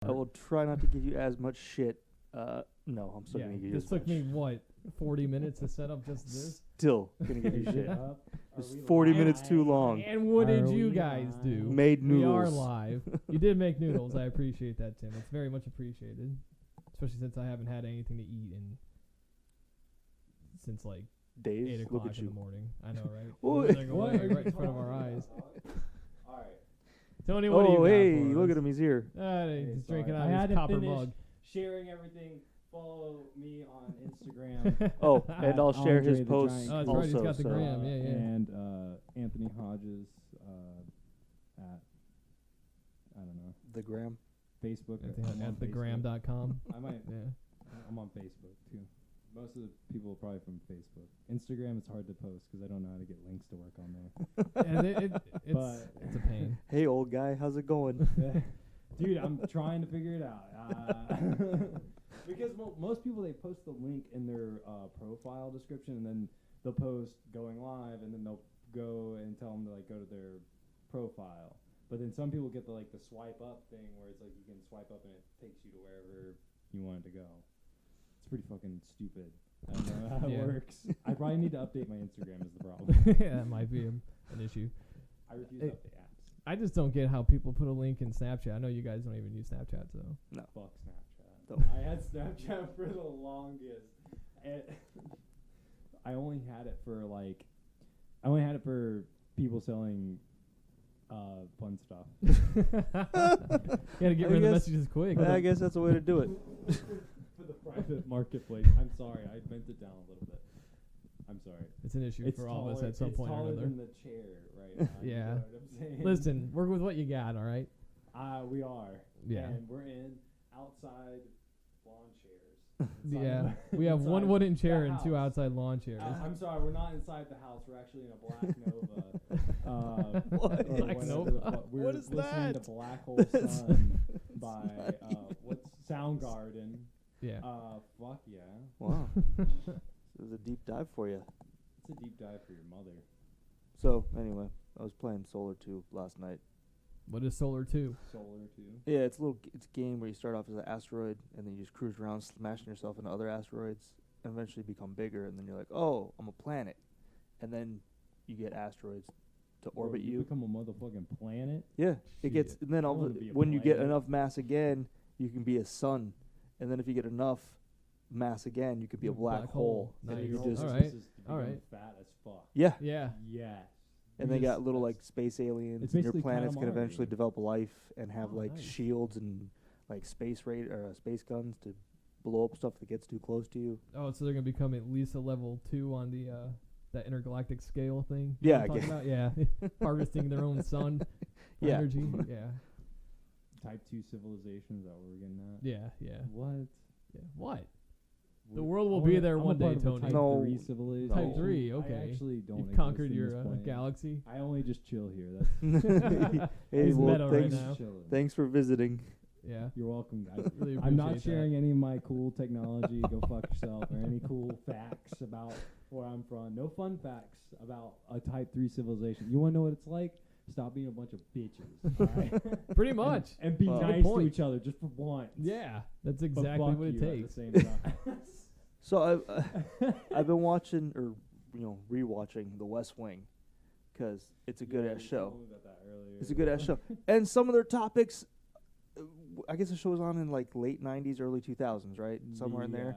I will try not to give you as much shit. No, I'm still Yeah, gonna give you this as took much. me, what, 40 minutes to set up just this? Still gonna give you shit. Are It's we 40 live? minutes too long. And what did Are you we guys live? do? Made We are noodles. live. You did make noodles. I appreciate that, Tim. It's very much appreciated. Especially since I haven't had anything to eat since like 8 Days. Look o'clock at in the you. morning. I know, right? What? They're going What? right in front of our eyes. Alright. Tony, what do you Oh, got hey, for look us? at him. He's here. He's drinking sorry. out I of had his to copper finish. mug. Sharing everything. Follow me on Instagram. Oh, and I'll share Andre his the posts Giant Oh, that's also. right, he's got the so gram. Yeah, yeah. And Anthony Hodges at I don't know the gram. Facebook. I'm on At Facebook. thegram.com. I might. Yeah. I'm on Facebook too. Most of the people are probably from Facebook. Instagram, it's hard to post because I don't know how to get links to work on And it's But- a pain. Hey, old guy, how's it going? there. Dude, I'm trying to figure it out. Because most people, they post the link in their profile description, and then they'll post going live, and then they'll go and tell them to like go to their profile. But then some people get the swipe up thing where it's like you can swipe up and it takes you to wherever you want it to go. It's pretty fucking stupid. I don't know how Yeah. it works. I probably need to update my Instagram is the problem. Yeah, that might be an issue. I refuse Hey, to update apps. I just don't get how people put a link in Snapchat. I know you guys don't even use Snapchat, so. Fuck Snapchat. Don't. I had Snapchat for the longest. And I only had it for people selling fun stuff. You gotta get I rid of the guess- messages quick. I guess that's the way to do it. For the private marketplace. I'm sorry, I bent it down a little bit. I'm sorry. It's an issue for all of us at some point or taller another. than the chair right now. Yeah. You know what I'm saying? Listen, work with what you got, all right? We are. Yeah. And we're in outside lawn chairs. Yeah. We have one inside wooden the chair and two house. outside lawn chairs. I'm sorry, we're not inside the house. We're actually in a Black Nova. What? or Black whatever Nova? the fuck. We're What is listening that? to Black Hole That's Sun It's by not what's Soundgarden. Yeah. Fuck yeah. Wow. This is a deep dive for you. It's a deep dive for your mother. So, anyway, I was playing Solar 2 last night. What is Solar 2? Solar too. Yeah, it's a game where you start off as an asteroid, and then you just cruise around smashing yourself into other asteroids, and eventually become bigger, and then you're like, oh, I'm a planet. And then you get asteroids to orbit you. become a motherfucking planet. Yeah, it gets, Shit. and then I all wanna be a when you get planet. enough mass again, you can be a sun, and then if you get enough mass again, you could be a black hole. Nice. And you Your could just whole Alright, purpose is to become alright. Fat as fuck. yeah, Yeah. Yes. and You they just- got little that's- like space aliens. it's And your basically planets can eventually calamari. develop life and have Oh, like nice. shields and like space space guns to blow up stuff that gets too close to you. Oh, so they're gonna become at least a level 2 on the that intergalactic scale thing. Yeah, I'm I talking guess. about? Yeah. Harvesting their own sun for Yeah. energy. Yeah. Type 2 civilization, is that what we're getting at? Yeah. Yeah. What? Yeah. What? The We- world I will be wanna- there I'm a one part day, of a Tony. Type No. 3 civilization. Type 3, I okay. actually don't You've exist conquered in your this planet. galaxy. I only just chill here. That's Hey, He's well, meta right thanks, now. chilling. thanks for visiting. Yeah. You're welcome, guys. Really I'm not appreciate sharing any of my cool technology. Go fuck yourself. Or any cool facts about where I'm from. No fun facts about a Type 3 civilization. You want to know what it's like? Stop being a bunch of bitches. Alright? that. Pretty much. And be Well, good nice to point. each other just for once. Yeah. That's But exactly fuck what it you at takes. the same time. So I've been watching or rewatching The West Wing because it's a good ass show. It's a good ass show, and some of their topics. I guess the show was on in like late '90s, early 2000s, right? Somewhere in there.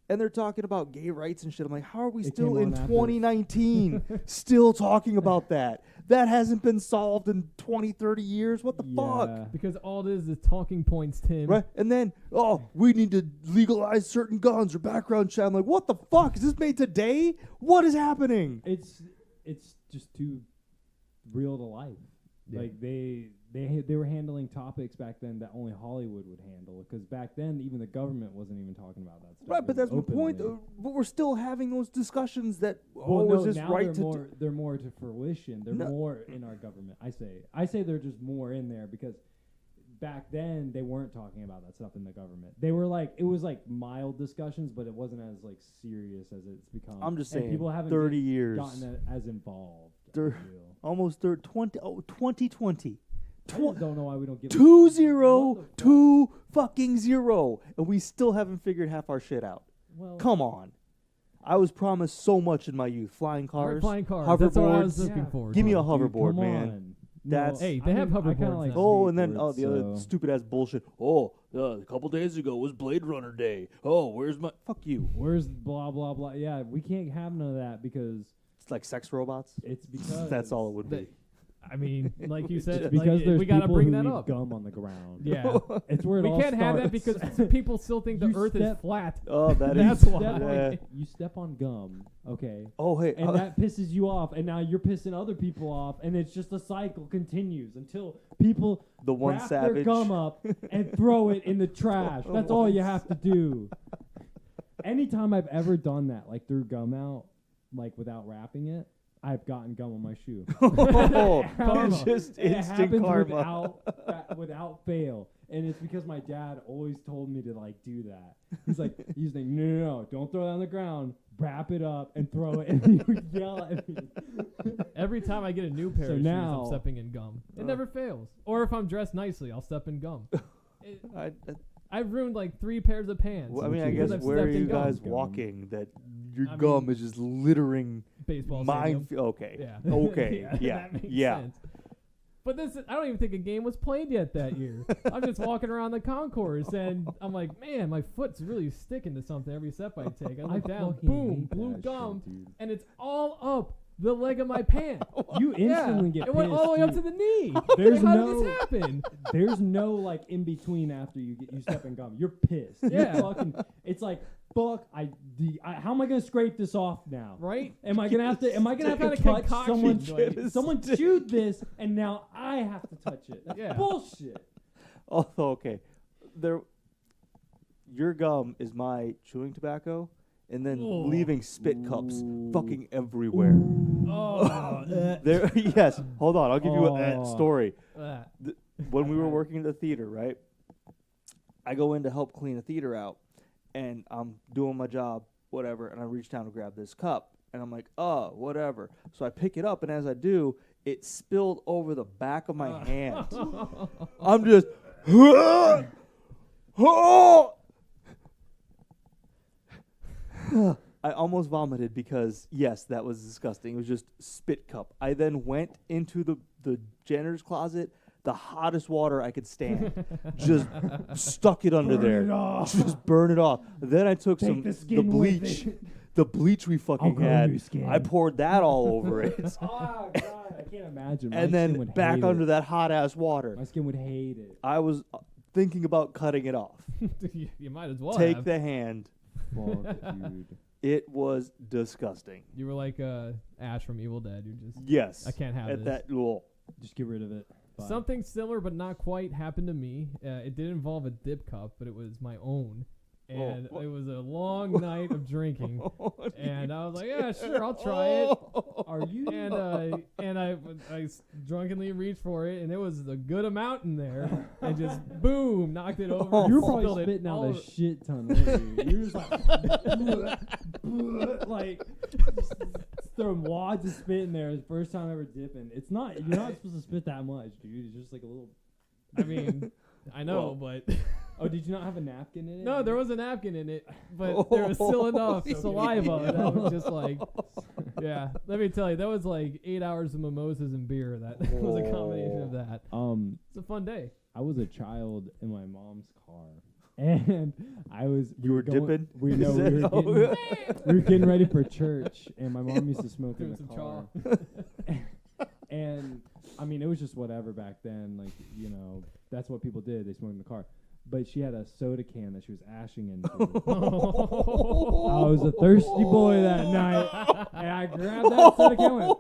And they're talking about gay rights and shit. I'm like, how are we It still came in on after. 2019 still talking about that? That hasn't been solved in 20, 30 years. What the fuck? Because all it is talking points, Tim. Right? And then, we need to legalize certain guns or background check. I'm like, what the fuck? Is this made today? What is happening? It's just too real to life. Yeah. Like they were handling topics back then that only Hollywood would handle. Because back then, even the government wasn't even talking about that stuff. Right, but that's my point. openly. But we're still having those discussions that, Well, no, is this now right they're to more, they're more to fruition. They're No. more in our government. I say they're just more in there because back then they weren't talking about that stuff in the government. They were like, it was like mild discussions, but it wasn't as like serious as it's become. I'm just And saying, people haven't 30 years. gotten as involved. I Thir- feel. Almost 2020. I just don't know why we don't get 2-0, 2-0, and we still haven't figured half our shit out. Well, Come on. I was promised so much in my youth. Flying cars, Flying cars. That's what I was hoverboards. looking forward Give to. me a dude, hoverboard, come man. on. That's- Hey, they have I kinda hoverboards like now. Oh, and then skateboards, the other so- stupid ass bullshit. Oh, a couple days ago was Blade Runner Day. Oh, where's my fuck you? Where's blah blah blah? Yeah, we can't have none of that because It's like sex robots. it's because That's all it would be. They- I mean, like you said, It's like, because there's we gotta people bring who that leave up. gum on the ground. Yeah, It's where it we all can't have that starts. because people still think the You Earth is step- flat. Oh, that is. That's why. Yeah. You step on gum, okay, Oh, hey. and that pisses you off, and now you're pissing other people off, and it's just a cycle continues until people the one wrap savage. their gum up and throw it in the trash. That's all you have to do. Anytime I've ever done that, like threw gum out, like without wrapping it, I've gotten gum on my shoe. Oh, Karma. just It instant happens karma. without fail, and it's because my dad always told me to like do that. He's like, no, don't throw it on the ground. Wrap it up and throw it, and he would yell at me. Every time I get a new pair So of shoes, now- I'm stepping in gum. It never fails. Or if I'm dressed nicely, I'll step in gum. I've ruined like 3 pairs of pants. Well, I mean, I because guess I've where are stepped in you gum. guys Gum. walking that your I gum mean, is just littering Baseball mine? stadium. Okay. Yeah. Okay. Yeah. That makes Yeah. sense. But I don't even think a game was played yet that year. I'm just walking around the concourse and I'm like, man, my foot's really sticking to something every step I take. I look down, fucking boom, hate blue that gum, shit, dude. and it's all up the leg of my pant. You instantly get It went all the way up to pissed, the knee. There's How no- did this happen? There's no like in between after you step in gum. You're pissed. Yeah. You're fucking. It's like fuck. How am I gonna scrape this off now? Right? Am I gonna have to? Am I gonna have Some to kind of touch concoction someone? joint. Someone chewed this, and now I have to touch it. That's Yeah. bullshit. Oh, okay. Your gum is my chewing tobacco, and then Ooh. leaving spit cups Ooh. fucking everywhere. Oh, There. Yes. Hold on. I'll give you a Oh. story. that. When we were working at the theater, right? I go in to help clean the theater out, and I'm doing my job, whatever, and I reach down to grab this cup, and I'm like, oh, whatever. So I pick it up, and as I do, it spilled over the back of my hand. I'm just, I almost vomited because, yes, that was disgusting. It was just spit cup. I then went into the janitor's closet, the hottest water I could stand, just stuck it under there. Just burn it off. Then I took Take some the skin with bleach. it. The bleach we fucking grow had. new skin. I poured that all over it. Oh god, I can't imagine. My And skin then would back hate under it. that hot ass water. My skin would hate it. I was thinking about cutting it off. You might as well Take have. the hand. Fuck, dude. It was disgusting. You were like Ash from Evil Dead. You just Yes. I can't have At this. that well, Just get rid of it. Bye. Something similar but not quite happened to me. It did involve a dip cup, but it was my own. And Oh. it was a long night of drinking. And I was like, yeah, sure, I'll try it. Are you? And I drunkenly reached for it, and it was a good amount in there, and just boom, knocked it over. You're spilled probably it spitting out all a over- shit ton. Weren't you? You're just like just throwing wads of spit in there. It's the first time ever dipping. It's not. You're not supposed to spit that much, dude. It's just like a little. I mean, I know, but Oh, did you not have a napkin in it? no, there was a napkin in it, but there was still enough Okay. saliva that was just like, yeah. Let me tell you, that was like 8 hours of mimosas and beer. That was a combination of that. It's a fun day. I was a child in my mom's car, and I was. You were dipping? We Is know we that- we were getting ready for church, and my mom used to smoke in Doing the some car. And I mean, it was just whatever back then. Like, you know, that's what people did. They smoked in the car. But she had a soda can that she was ashing into. I was a thirsty boy that night, and I grabbed that soda can and went,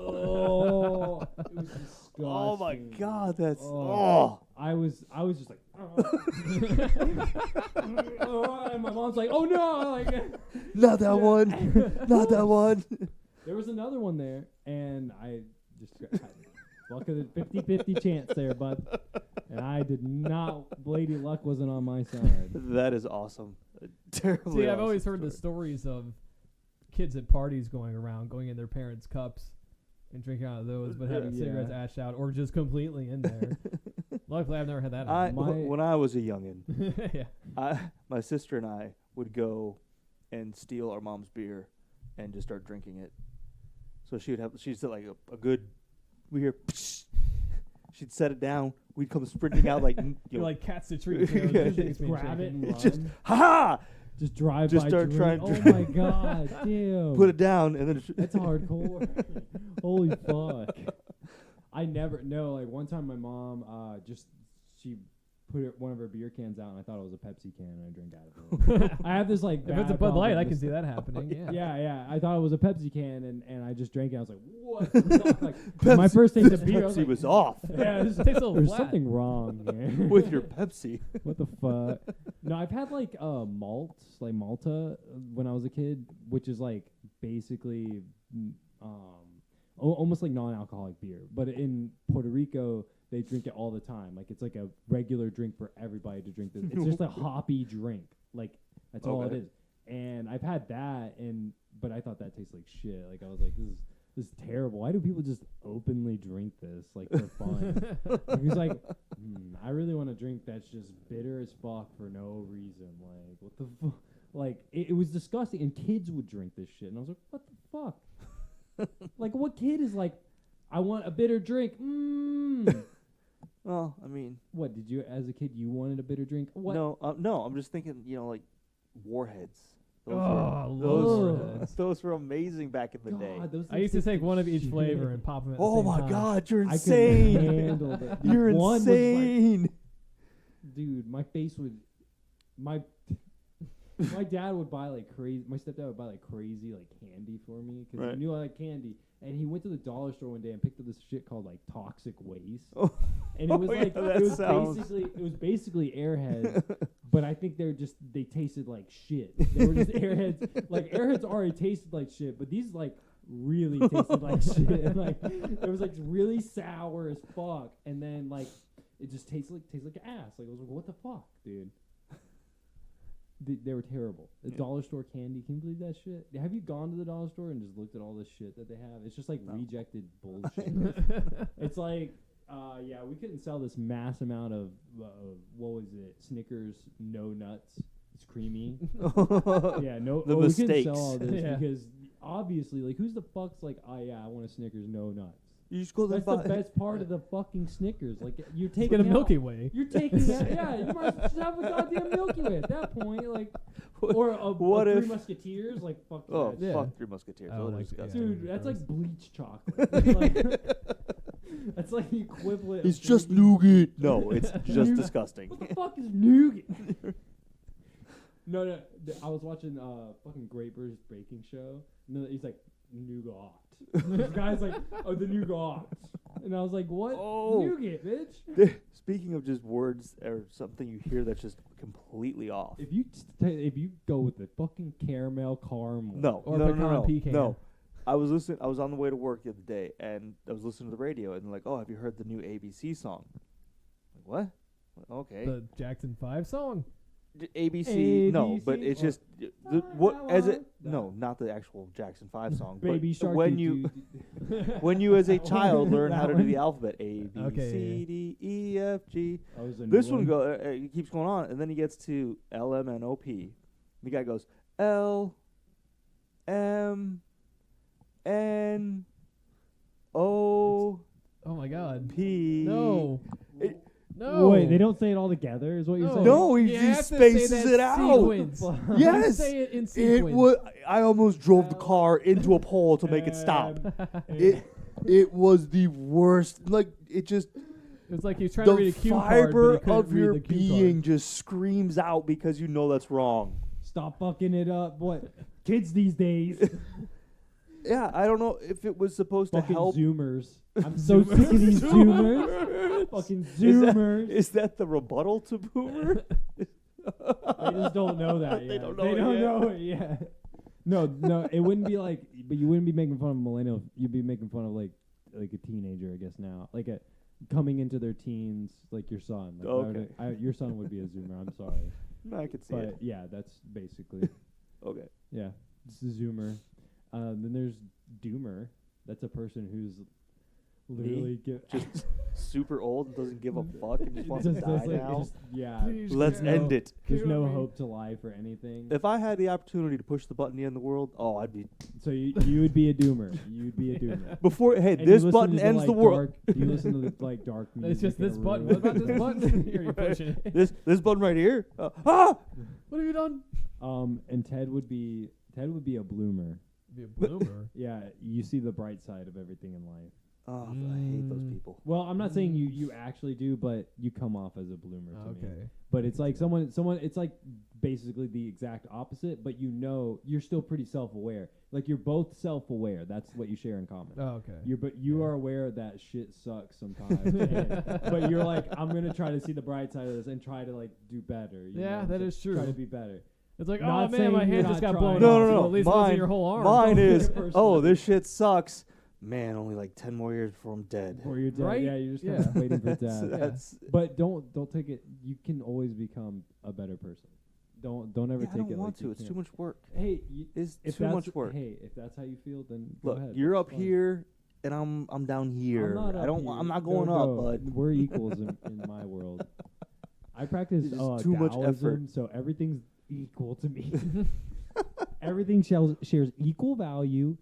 oh, it was disgusting. Oh my god, that's Oh. I was just like, and my mom's like, oh no, like. not that one. Not that one. There was another one there, and I just luck of the 50-50 chance there, bud. And I did not. Lady Luck wasn't on my side. That is awesome. Terribly. See, I've awesome always heard the story. stories of kids at parties going around, going in their parents' cups, and drinking out of those, but Yeah. having cigarettes ashed out or just completely in there. Luckily, I've never had that happen. When I was a youngin', Yeah. my sister and I would go and steal our mom's beer and just start drinking it. So she'd set like a good, we hear, she'd set it down. We'd come sprinting out like, You're like cats to trees. You know, Yeah. those things being Grab it shaken. and just run. ha Just drive Just by. start drink. trying Oh to my god, damn. put it down, and then That's hardcore. Holy fuck. I never know. Like one time, my mom she put one of her beer cans out, and I thought it was a Pepsi can, and I drank out of it. I have this like. If it's a bad Bud Light, problem I can with see that happening. Yeah. Yeah. I thought it was a Pepsi can, and I just drank it. I was like, what? the fuck? Like my Pepsi- first taste of beer, I was Pepsi like, was off yeah, It tastes a little there's flat. something wrong here. with your Pepsi. What the fuck? No, I've had like malts, like Malta, when I was a kid, which is like basically almost like non-alcoholic beer. But in Puerto Rico, they drink it all the time. Like it's like a regular drink for everybody to drink. It's just a hoppy drink. Like that's all it Okay. is. And I've had that, but I thought that tastes like shit. Like I was like, this is terrible. Why do people just openly drink this like for fun? He's like, I really want to drink that's just bitter as fuck for no reason. Like, what the fuck? Like, it was disgusting. And kids would drink this shit. And I was like, what the fuck? Like, what kid is like, I want a bitter drink? Well, I mean, What, did you, as a kid, you wanted a bitter drink? What? no. I'm just thinking, like Warheads. Warheads. Those were amazing back in the day. God, those I used to things take one of each shit. flavor and pop them at the Oh same my time. God, you're I couldn't insane! handle that. You're One was like- insane! dude, my face would, my dad would buy like crazy. My stepdad would buy like crazy like candy for me because Right. he knew I like candy. And he went to the dollar store one day and picked up this shit called like toxic waste. Oh. And it was Oh, yeah, like that it was sounds- basically Airheads, but I think they tasted like shit. They were just Airheads. Like Airheads already tasted like shit, but these like really tasted like shit. And, like it was like really sour as fuck, and then like it just tastes like ass. Like I was like, what the fuck, dude? They were terrible. The dollar store candy. Can you believe that shit? Have you gone to the dollar store and just looked at all this shit that they have? It's just like rejected bullshit. It's like, yeah, we couldn't sell this mass amount of what was it? Snickers, no nuts. It's creamy. Yeah, no. The we couldn't mistakes. sell all this Yeah. because obviously, like, who's the fuck's like, oh yeah, I want a Snickers, no nuts. You just go there That's the best part of the fucking Snickers. Like you're taking Get a out- Milky Way. You're taking out, yeah. You might just have a goddamn Milky Way at that point, like, or What Three if- Musketeers, like fuck Oh, that. Yeah. fuck Three Musketeers. I Those don't are like it, disgusting. yeah. Dude, that's gross. like bleach chocolate. That's like, that's like the equivalent. It's of just drinking- nougat. No, it's just Nougat. disgusting. What the fuck is nougat? No. I was watching fucking Great British Baking Show. And he's like nougat. This guy's like, oh, the nougat. And I was like, what? Oh. Nougat, bitch. Speaking of just words or something you hear that's just completely off. If you go with the fucking caramel. No, Or no, pecan no, no, pecan. no. I was on the way to work the other day, and I was listening to the radio, and they're like, "Oh, have you heard the new ABC song?" Like, what? Okay. The Jackson 5 song. ABC, no, but ABC? it's Or- just no, not the actual Jackson 5 song. Baby but Shark. when you as a child learn how to do That the one. alphabet, A B Okay, C D E F G. Oh, is it a This new one it keeps going on, and then he gets to L M N O P. The guy goes L M N O Oh my God. P. No. It- No. Wait, they don't say it all together, is what you're saying? No, he You just have to say spaces that it out. sequence. Yes. Say it in It sequence. was. I almost drove the car into a pole to make it stop. It was the worst. Like it just It's like he's trying to the read a cue card, fiber but he couldn't of read your the cue being card. just screams out because you know that's wrong. Stop fucking it up. What? Kids these days. Yeah, I don't know if it was supposed to Fucking help. Zoomers. I'm so sick of these Zoomers. Fucking Zoomers. Is that the rebuttal to Boomer? They just don't know that yet. They don't know They it don't yet. know it yet. No, it wouldn't be like, but you wouldn't be making fun of millennials. You'd be making fun of like a teenager, I guess now, like a coming into their teens, like your son. Like Okay. your son would be a Zoomer. I'm sorry, No, I could see but it. yeah, that's basically Okay. yeah. It's a Zoomer. Then there's Doomer. That's a person who's literally Just super old and doesn't give a fuck and just wants to die like, now. Please Let's kill- end it. There's kill no me. hope to life or anything. If I had the opportunity to push the button to end the world, I'd be So you would be a doomer. You'd be a doomer. before. Hey, And you this listen button to ends the like, world. Do you listen to the like dark music? It's just in a this button. room? What about this button? Here, you're Right. pushing it. This button right here. What have you done? And Ted would be a bloomer. Be a bloomer. Yeah, you see the bright side of everything in life. Oh, I hate those Mm. people. Well, I'm not saying you actually do, but you come off as a bloomer to me. Okay. But it's like someone it's like basically the exact opposite, but you know you're still pretty self-aware. Like you're both self-aware. That's what you share in common. Oh, okay. You are aware that shit sucks sometimes. But you're like, I'm gonna try to see the bright side of this and try to like do better. You Yeah, know, that to is true. Try to be better. It's like, Not oh man, saying my you're hand not just got trying. blown No, off. no, So no. at least it wasn't Mine- your whole arm. Mine is, Personally. oh, this shit sucks. Man, only like 10 more years before I'm dead. Or you're dead. Right? Yeah, you're just Yeah. kind of waiting for That's, death. that's But don't take it. You can always become a better person. Don't ever yeah, I take don't it want like you to. It's can't. too much work. Hey, It's if too that's much work. Hey, if that's how you feel, then Look, go ahead. you're up Fine. here and I'm down here. I'm not I up don't. here. I'm not No, going no, up, but we're equals in my world. I practice It's just too much effort. Taoism, so everything's equal to me. Everything shares equal value.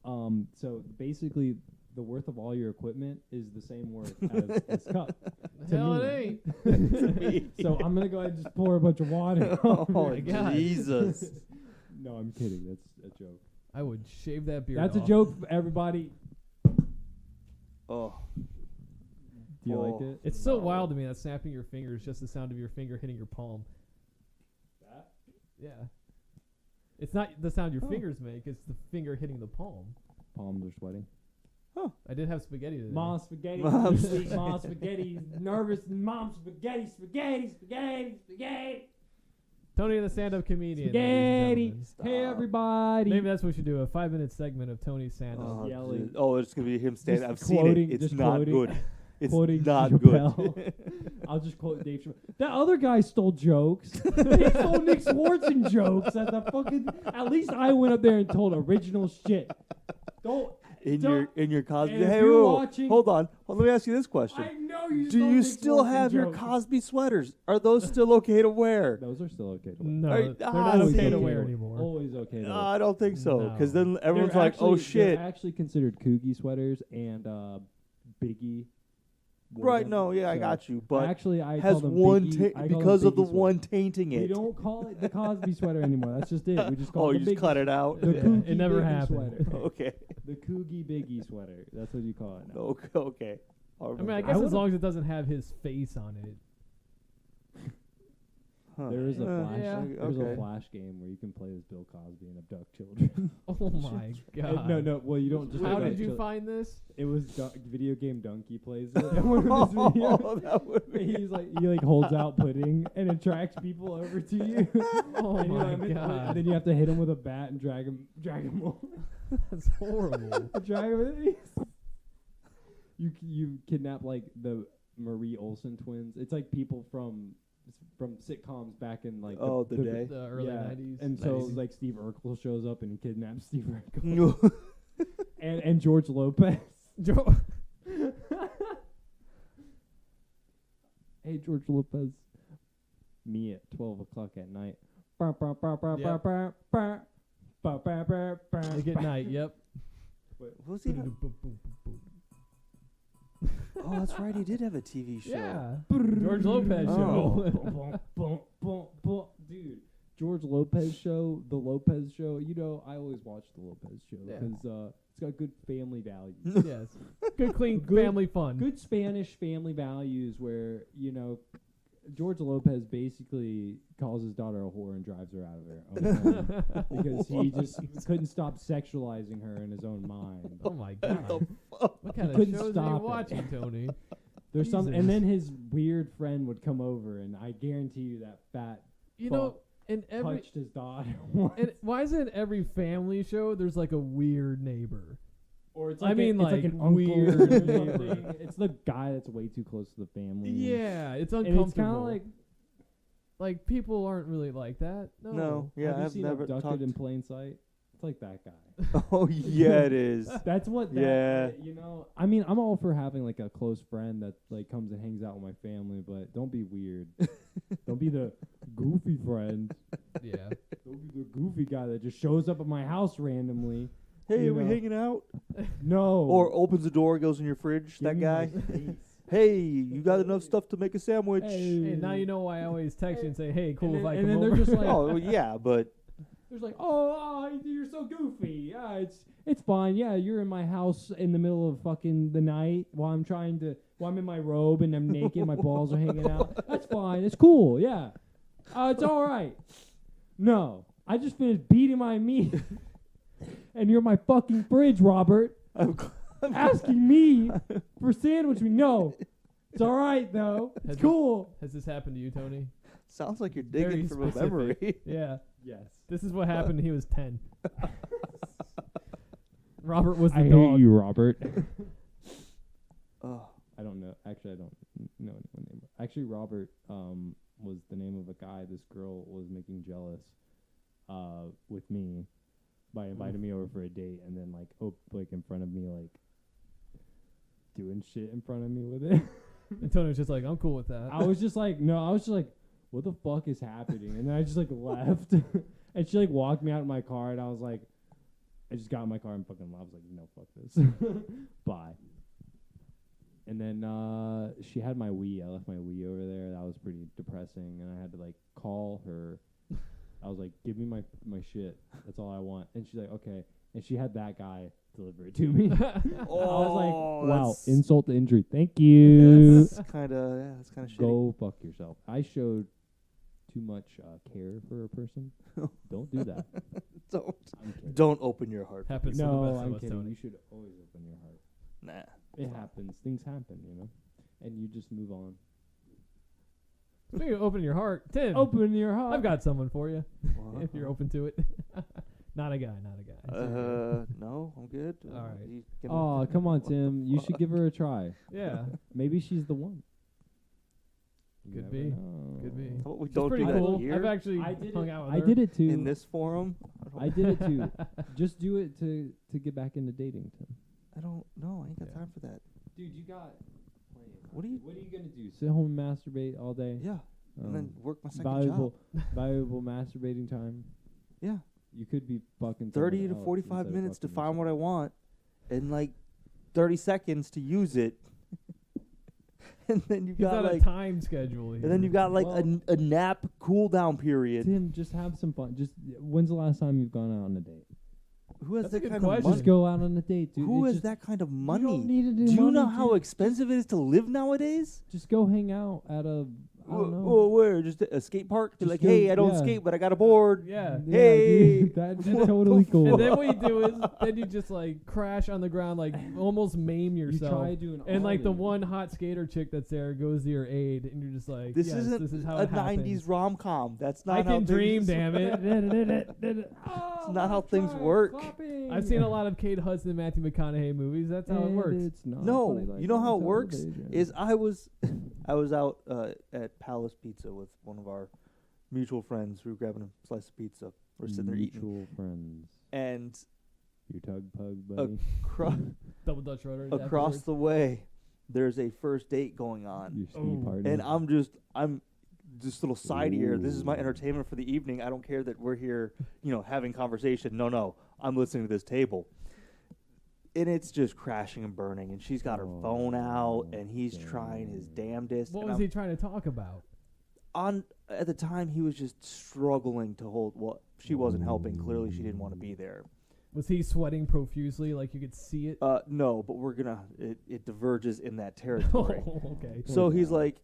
So basically, the worth of all your equipment is the same worth as this cup. To Hell, me. it ain't. me. So I'm gonna go ahead and just pour a bunch of water. Oh my God. Jesus! No, I'm kidding. That's a joke. I would shave that beard That's a off. joke, everybody. Oh, Do you Oh. like it? It's so No. wild to me that snapping your fingers, just the sound of your finger hitting your palm. That? Yeah. It's not the sound your Oh. fingers make, it's the finger hitting the palm. Palms are sweating. I did have spaghetti today. Mom spaghetti, Mom sweet mom spaghetti, nervous mom spaghetti, spaghetti. Tony the stand-up comedian. Spaghetti. ladies and Stop. Hey everybody. Maybe that's what we should do, a 5-minute segment of Tony's stand-up. oh, yelling. dude. Oh, it's gonna be him standing. Just I've seen quoting- it. It's just not quoting- good. It's quoting not Chappelle. good. I'll just quote Dave Chappelle. That other guy stole jokes. He stole Nick Swartzen jokes at the fucking. At least I went up there and told original shit. Don't. in Don't- your Cosby. and if Hey, you're whoa, watching- hold on. Let me ask you this question. I know you. Do stole you Nick still Swartzen have your jokes. Cosby sweaters? Are those still okay to wear? Those are still okay. To wear. No, Are- they're ah, not okay see. to wear anymore. Always okay. To wear. I don't think so. Because No. then everyone's They're like, "Oh actually- shit!" They're actually considered Coogie sweaters and Biggie. wore Right? them. No, yeah, I So got you. But actually, I has call them one Biggie, I call them because of the Biggie sweaters. one tainting We it. don't call it the Cosby sweater anymore. That's just it. We just call Oh, it you the just Biggie cut it out. The Yeah, Coogie it never Biggie happened. Sweater. Okay. The Coogie Biggie sweater. That's what you call it now. Okay. I mean, I I guess as would've- long as it doesn't have his face on it. Huh. There is a flash. yeah. There's Okay. a flash game where you can play as Bill Cosby and abduct children. Oh my god. No. Well, you don't just. How abduct did you children. find this? It was Video Game Donkey plays it. in one of his videos. Oh, that would be. He's like he holds out pudding and attracts people over to you. Oh And you my know, and god. then you have to hit him with a bat and drag him over. That's horrible. drag him. You kidnap like the Marie Olsen twins. It's like people from sitcoms back in like Oh, the day. The early yeah. 90s. And so 90s. like Steve Urkel shows up and he kidnaps Steve Urkel and George Lopez. Joe- Hey George Lopez. Me at 12 o'clock at night. Like at night, yep. What was he? Oh, that's right. He did have a TV show. Yeah. George Lopez show. Dude, George Lopez show, the Lopez show. You know, I always watch the Lopez show Yeah. because it's got good family values. Yes. Good, clean Good- family fun. Good Spanish family values where, you know, George Lopez basically calls his daughter a whore and drives her out of her own home because he just couldn't stop sexualizing her in his own mind. Oh my god. fuck? What kind of couldn't shows are stop you it. watching, Tony? There's some, Jesus. and then his weird friend would come over, and I guarantee you that fat You know, in every touched his daughter. once. and why is it in every family show there's like a weird neighbor? Or it's I like mean, it's like like, an uncle weird or neighbor. something. It's the guy that's way too close to the family. Yeah, it's and uncomfortable. it's kind of like people aren't really like that. No. No. Yeah, have you I've seen never Abducted talked. in Plain Sight? It's like that guy. Oh yeah, it is. That's what. That, Yeah. You know, I mean, I'm all for having like a close friend that like comes and hangs out with my family, but don't be weird. Don't be the goofy friend. Yeah. Don't be the goofy guy that just shows up at my house randomly. Hey, You are we know. hanging out? No. Or opens the door, goes in your fridge. Give That me my guy. space. Hey, you got enough stuff to make a sandwich? Hey, now you know why I always text you and say, "Hey, cool And if then- I and come then over." they're just like, Oh well, yeah, but There's like, you're so goofy. Yeah, it's fine. Yeah, you're in my house in the middle of fucking the night while I'm in my robe and I'm naked, my balls are hanging out. That's fine. It's cool. Yeah, it's all right. No, I just finished beating my meat, and you're in my fucking fridge, Robert, I'm asking me for sandwich meat. No, it's all right though. Has It's it- cool. Has this happened to you, Tony? sounds like you're Very digging from a specific. memory. Yeah. Yes. This is what happened when he was 10. Robert was the I hate dog. you, Robert. Oh, I don't know. Actually, I don't know anyone named. Actually, Robert was the name of a guy this girl was making jealous with me by inviting me over for a date and then like in front of me like doing shit in front of me with it. And Tony was just like, "I'm cool with that." I was just like, what the fuck is happening? And then I just like left, and she like walked me out of my car, and I was like, I just got in my car and fucking left. I was like, no, fuck this, bye. And then she had my Wii. I left my Wii over there. That was pretty depressing, and I had to like call her. I was like, give me my shit. That's all I want. And she's like, okay. And she had that guy deliver it to me. I was like, wow, that's- insult to injury. Thank you. That's kind of shitty. Go fuck yourself. I showed too much care for a person. Don't do that. Don't I'm kidding. don't open your heart. Happens to the No, best I'm of us, kidding. Tony. You should always open your heart. Nah. It happens. Things happen, you know. And you just move on. Speaking of opening your heart, Tim, Open your heart. I've got someone for you if you're Wow. open to it. Not a guy. No, I'm good. All right. You can- Oh, come on, Tim. You should give her a try. Yeah. Maybe she's the one. You Could never be. know. Could be. How about we She's don't pretty do that cool. here I've actually I did hung it. out with I her. did it too. in this forum? I did it too. Just do it to get back into dating, Tim. I don't know. I ain't got Yeah. time for that. Dude, you got. What are you? What are you gonna do? Sit home and masturbate all day? Yeah, and then work my second valuable, job. valuable masturbating time. Yeah, You could be fucking 30 to someone else 45 instead of minutes to fucking find what I yourself. want, and like 30 seconds to use it. And then you've He's got got a like, time schedule here. and then you've got like Well- a nap cool down period. Tim, just have some fun. Just when's the last time you've gone out on a date? Who has That's a that good kind question. of money? Just go out on a date, dude. Who It's has just, that kind of You money? don't need to do Do you know money, how dude. expensive it is to live nowadays? Just go hang out at a. I don't know. Oh, where? Just a skate park? You're Just like, go- hey, I don't yeah. skate, but I got a board. Yeah. Yeah, Hey, dude, that'd be what totally the cool. And then what you do is then you just like crash on the ground, like almost maim you yourself. try doing And like the ollie. one hot skater chick that's there goes to your aid, and you're just like, This yes, isn't this is how a it 90s happens. rom com. That's not I how can things dream, damn it. It's not how things work. I've seen a lot of Kate Hudson and Matthew McConaughey movies. That's how it works. It's not No, funny like you know how on it works television. is I was out at Palace Pizza with one of our mutual friends. We were grabbing a slice of pizza. We're sitting there eating, Mutual friends. and Your tug pug buddy. Double Dutch Rotary. across the way, there's a first date going on, Your sneak Oh. party. and I'm just little side here. This is my Ooh. entertainment for the evening. I don't care that we're here, having conversation. No, I'm listening to this table. And it's just crashing and burning, and she's got her phone out, and he's trying his damnedest. What and was he trying to talk about? At the time, he was just struggling to hold. Well, she wasn't helping. Clearly, she didn't want to be there. Was he sweating profusely, like you could see it? No, but it diverges in that territory. Oh, okay. So he's like,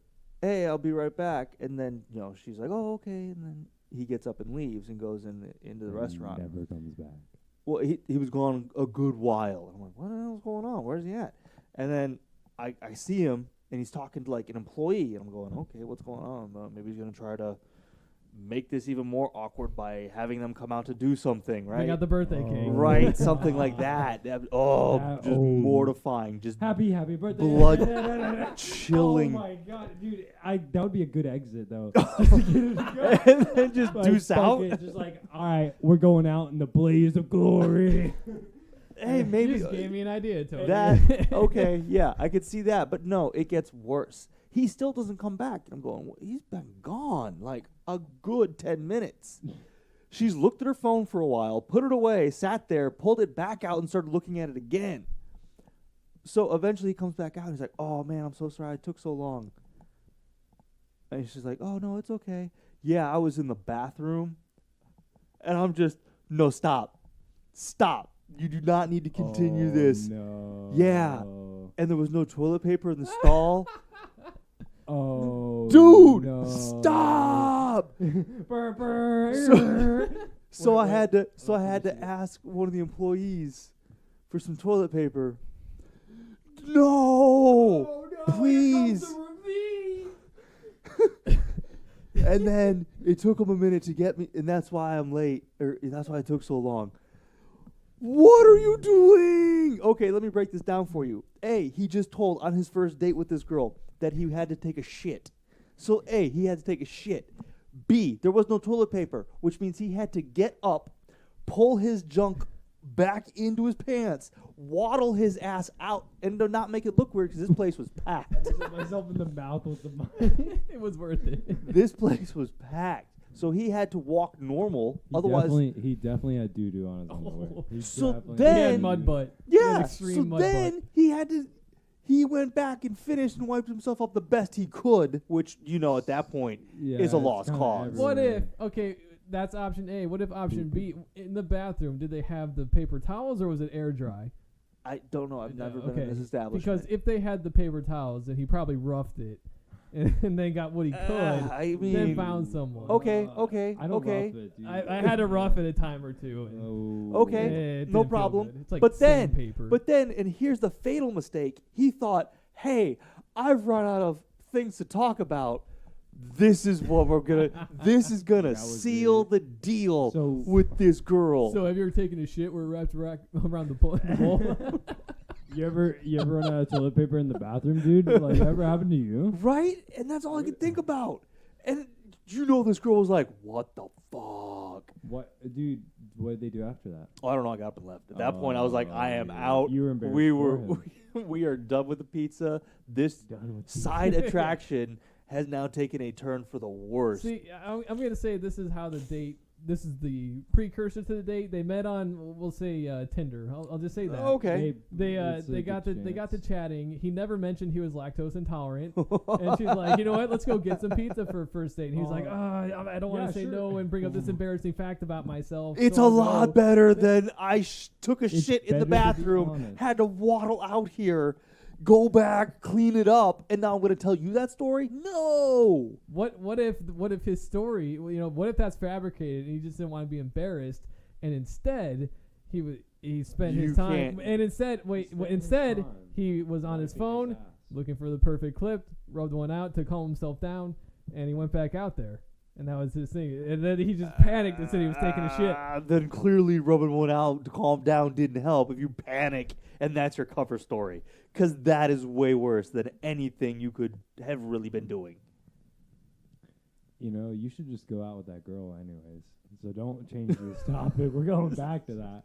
"Hey, I'll be right back," and then she's like, "Oh, okay," and then he gets up and leaves and goes into the restaurant. Never comes back. Well, he was gone a good while. I'm like, what the hell's going on? Where's he at? And then I see him, and he's talking to like an employee, and I'm going, okay, what's going on? Maybe he's gonna try to, make this even more awkward by having them come out to do something, right? Bring out the birthday Oh. cake. Right, something like that. Oh, That- just oh. mortifying, just Happy birthday. blood chilling. Oh my god, dude! That would be a good exit though. And then just Like, deuce fuck out. it, just like, all right, we're going out in the blaze of glory. Hey, You maybe just gave me an idea, Tony. that. Okay, yeah, I could see that, but no, it gets worse. He still doesn't come back, and I'm going. He's been gone like a good 10 minutes. She's looked at her phone for a while, put it away, sat there, pulled it back out, and started looking at it again. So eventually he comes back out. He's like, "Oh man, I'm so sorry. It took so long." And she's like, "Oh no, it's okay. Yeah, I was in the bathroom." And I'm just, "No, stop. You do not need to continue this." No. Yeah. And there was no toilet paper in the stall. Oh. Dude, no. stop! Brr, brr, So- So Wait, I wait. had to Oh, let me see. ask one of the employees for some toilet paper. No, Oh, no, please. And then it took him a minute to get me, and that's why I'm late, or that's why it took so long. What are you doing? Okay, let me break this down for you. A, he just told on his first date with this girl that he had to take a shit. So A, he had to take a shit. B, there was no toilet paper, which means he had to get up, pull his junk back into his pants, waddle his ass out, and to not make it look weird because this place was packed. I just hit myself in the mouth with the mic. It was worth it. This place was packed. So he had to walk normal. Otherwise, he definitely had doo doo on his underwear. Oh. He So definitely then- He had had mud butt. yeah. extreme So mud then butt. he went back and finished and wiped himself up the best he could, which, at that point Yeah, is a it's lost kinda cause. everywhere. What if? Okay, that's option A. What if option B? In the bathroom, did they have the paper towels or was it air dry? I don't know. I've never been Okay, in this establishment. because if they had the paper towels, then he probably roughed it, and then got what he could, I then mean, found someone. okay, Uh, okay, I don't okay. rough it, dude. I had to rough it a time or two. And Oh. Okay, it no didn't feel problem. good. It's like But then- sandpaper. But then, and here's the fatal mistake. He thought, hey, I've run out of things to talk about. This is what we're gonna. This is gonna That was seal it. the deal So- with this girl. So have you ever taken a shit where it wrapped around the bowl? You ever run out of toilet paper in the bathroom, dude? Like, ever happened to you? Right? And that's all I could think about. And this girl was like, what the fuck? What, dude? What did they do after that? Oh, I don't know. I got up and left. At that point, I was like, I am Oh, out. you were embarrassed We for were. him. We are done with the pizza. This Done with side attraction has now taken a turn for the worst. See, I'm going to say this is how the date. This is the precursor to the date. They met on, we'll say, Tinder. I'll just say that. Okay. They it's a they got to good they got to chance. chatting. He never mentioned he was lactose intolerant, and she's like, you know what? Let's go get some pizza for a first date. And he's like, I don't want Yeah, to say sure. no and bring up this embarrassing fact about myself. It's so a I'll lot go. better than I took a It's shit in the better to be bathroom, honest. had to waddle out here, go back, clean it up, and now I'm going to tell you that story? No. What if his story? What if that's fabricated and he just didn't want to be embarrassed, and instead he spent You his time can't- and instead he was on his phone looking for the perfect clip, rubbed one out to calm himself down, and he went back out there. And that was his thing. And then he just panicked and said he was taking a shit. Then clearly rubbing one out to calm down didn't help if you panic and that's your cover story. Because that is way worse than anything you could have really been doing. You should just go out with that girl anyways. So don't change this topic. We're going back to that.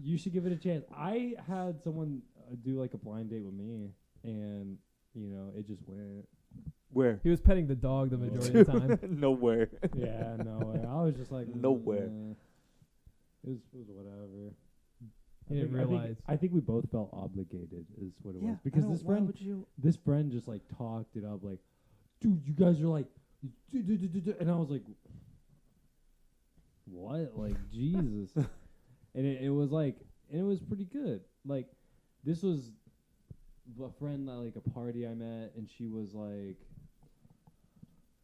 You should give it a chance. I had someone do like a blind date with me, and it just went. Where? He was petting the dog the majority of the time. Nowhere. Yeah, no. I was just like Nowhere. It was whatever. He didn't realize. I think we both felt obligated, is what it Yeah, was. Because this friend just like talked it up, like, dude, you guys are like, and I was like, what? Like, Jesus. And it was like, and it was pretty good. Like, this was a friend at like a party I met, and she was like,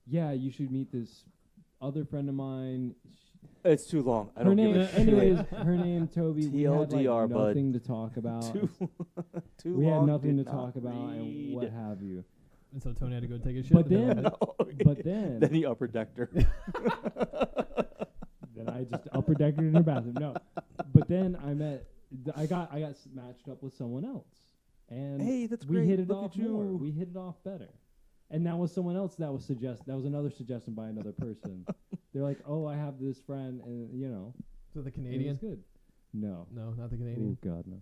yeah, you should meet this other friend of mine. It's too long. I Her don't name, give a shit. anyways, her name Toby. We had TLDR, like bud. nothing to talk about. Too we had long, nothing to did not talk about and what read. have you. And so Tony had to go take a shit. But in the then- toilet. But then, Then he upper decked her. then I just upper decked her in her bathroom. No, but then I got matched up with someone else, and Hey, that's we great. hit it Look off at you. more. We hit it off better, and that was someone else that was another suggestion by another person. They're like, oh, I have this friend, and So the it was Canadian? good. No, No, not the oh Canadian. God, no.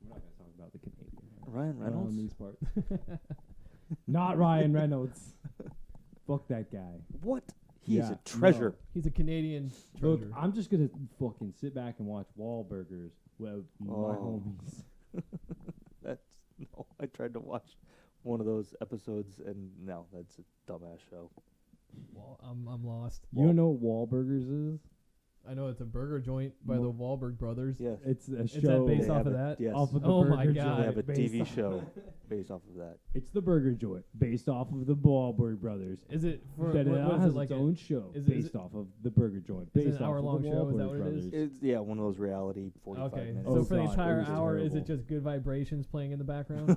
We're not gonna talk about the Canadian. Ryan We're on Reynolds. these parts. Not Ryan Reynolds. Fuck that guy. What? He is Yeah, a treasure. He's a Canadian Look, treasure. I'm just gonna fucking sit back and watch Wahlburgers with my Oh. homies. That's no. I tried to watch one of those episodes, and no, that's a dumbass show. Well, I'm lost. You don't know what Wahlburgers is? I know it's a burger joint by the Wahlberg brothers. Yes. It's a Is show that based They off have of a- that? Yes. off of the Oh burger my joint. God. They have a based TV off- show based off of that. It's the burger joint based off of the Wahlberg brothers. Is it for That what it is has it like its own show is based it- off of the burger joint. is it Based an off hour-long of the show? Is that Wahlberg what it is? brothers. It's one of those reality 45 Okay, minutes. so Oh for the God, entire it was hour, is it terrible. just good vibrations playing in the background?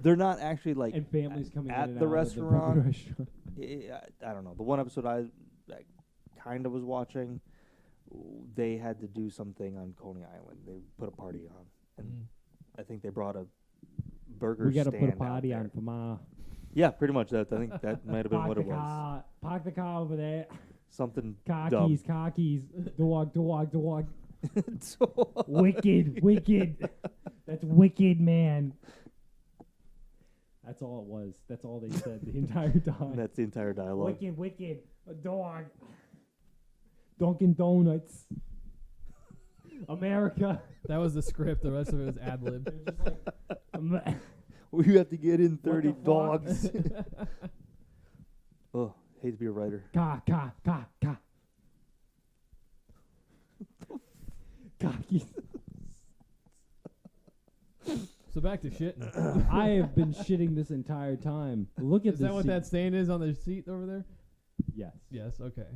They're not actually like And families coming at in and the out restaurant. Of the restaurant. I don't know. The one episode I kind of was watching, they had to do something on Coney Island. They put a party on, and Mm. I think they brought a burger We gotta stand put a out party there. on for Ma. Yeah, pretty much. That I think that might have been Park what the it was. car. Park the car over there. Something Car dumb. keys, car keys. Dog. So- Wicked. That's wicked, man. That's all it was. That's all they said the entire time. That's the entire dialogue. Wicked. A dog. Dunkin' Donuts. America. That was the script. The rest of it was ad lib. We have to get in 30 the fuck? dogs. Oh, hate to be a writer. Car. Cockies. So back to shitting. I have been shitting this entire time. Look at Is this. that what seat. that stain is on the seat over there? Yes. Yes. Okay.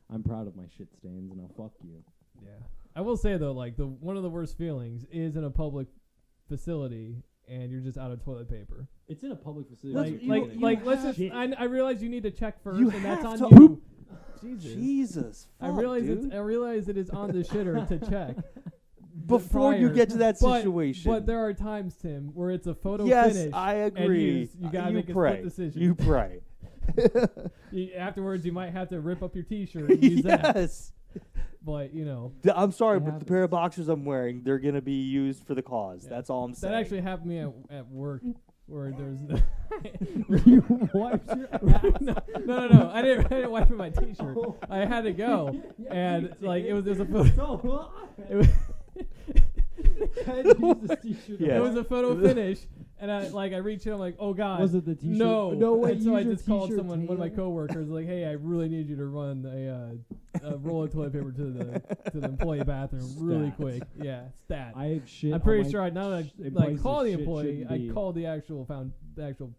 I'm proud of my shit stains, and I'll fuck you. Yeah. I will say though, like one of the worst feelings is in a public facility and you're just out of toilet paper. It's in a public facility. Let's just. shit. I realize you need to check first, You and that's have on to- you. Jesus. Jesus. I fuck, realize dude. I realize it is on the shitter to check Before you prior. get to that But- situation. But there are times, Tim, where it's a photo yes, finish. I and agree. you gotta make a pray. split decision. You pray. Afterwards, you might have to rip up your T-shirt and use that. Yes. But I'm sorry, It but the pair of boxers I'm wearing, they're going to be used for the cause. Yeah. That's all I'm saying. that actually happened to me at work, where there's You wiped your ass. no. I didn't wipe my T-shirt. I had to go, and like it was a photo. It was, Yeah. it was a photo finish, and I reached in, I'm like, oh god, Was it the T-shirt? no, No way. And so I use your just called T-shirt, someone, one of my Taylor. coworkers, like, hey, I really need you to run a roll of toilet paper to the employee bathroom really Stat. quick. Yeah, stat. I have shit. I'm on pretty my sure I not sh- in like places call the shit employee. shouldn't I be. called the actual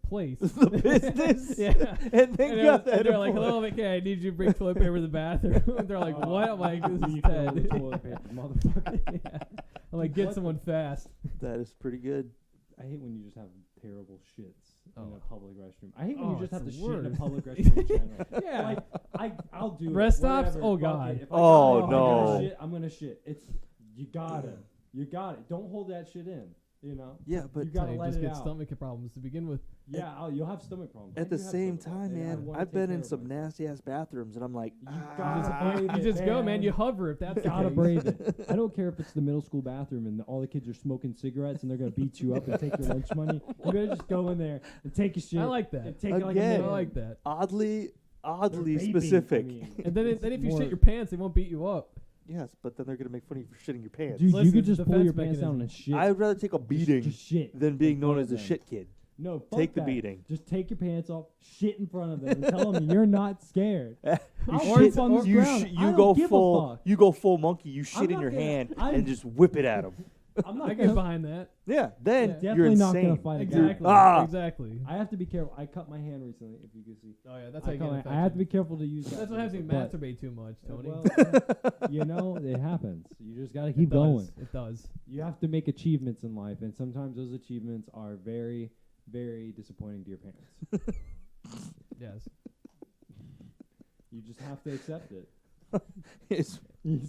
place. the business. Yeah. And they And got that. they're like, hello, okay, I need you to bring toilet paper to the bathroom. And they're like, what? I'm like, this is Refill the Ted. toilet paper, motherfucker. Yeah. I'm like, get What someone fast. That is pretty good. I hate when you just have terrible shits in Oh. a public restroom. I hate when Oh, you just have to it's shit the in a worst. public restroom in general. Yeah. Like I'll do it. Rest stops? whatever, Oh, fuck God. it. If I Oh, gotta- if I no. gotta shit, I'm gonna shit. It's you got it. Don't hold that shit in. You know. Yeah, but You gotta So you let just it get out. stomach problems to begin with. Yeah, you'll have stomach problems. at I the do have same stomach time, problems, and I man, wanna I've take been care in of some myself. nasty ass bathrooms, and I'm like, You You gotta just, brave you it, just go, man. man. You hover if that's the Gotta case. brave it. I don't care if it's the middle school bathroom and all the kids are smoking cigarettes and they're gonna beat you up and take your lunch money. You better just go in there and take a shit. I like that. And take it like a Again. man. I like that. oddly Or vaping, specific. I mean. And then if you More- shit your pants, they won't beat you up. Yes, but then they're gonna make fun of you for shitting your pants. Dude, you Listen, could just pull defense your pants down and shit. I'd rather take a beating Just shit. than being in known front as of a them. shit kid. No, fuck Take the that. beating. Just take your pants off, shit in front of them, and tell them you're not scared. You I'll shit- poop on this you ground. I you don't go give a full. fuck. You go full monkey. You shit in not your gonna- hand I'm- and just whip it at them. I'm I not get gonna. behind that. Yeah, then Yeah. you're Definitely not insane. gonna fight a guy. Exactly. Ah! Exactly. I have to be careful. I cut my hand recently, if you can see. Oh yeah, that's how you get I infection. have to be careful to use that. That's what happens when you but- masturbate too much, Tony. Well, yeah, you know, it happens. You just gotta keep It does. going. It does. You have to make achievements in life, and sometimes those achievements are very very disappointing to your parents. Yes. You just have to accept it. It's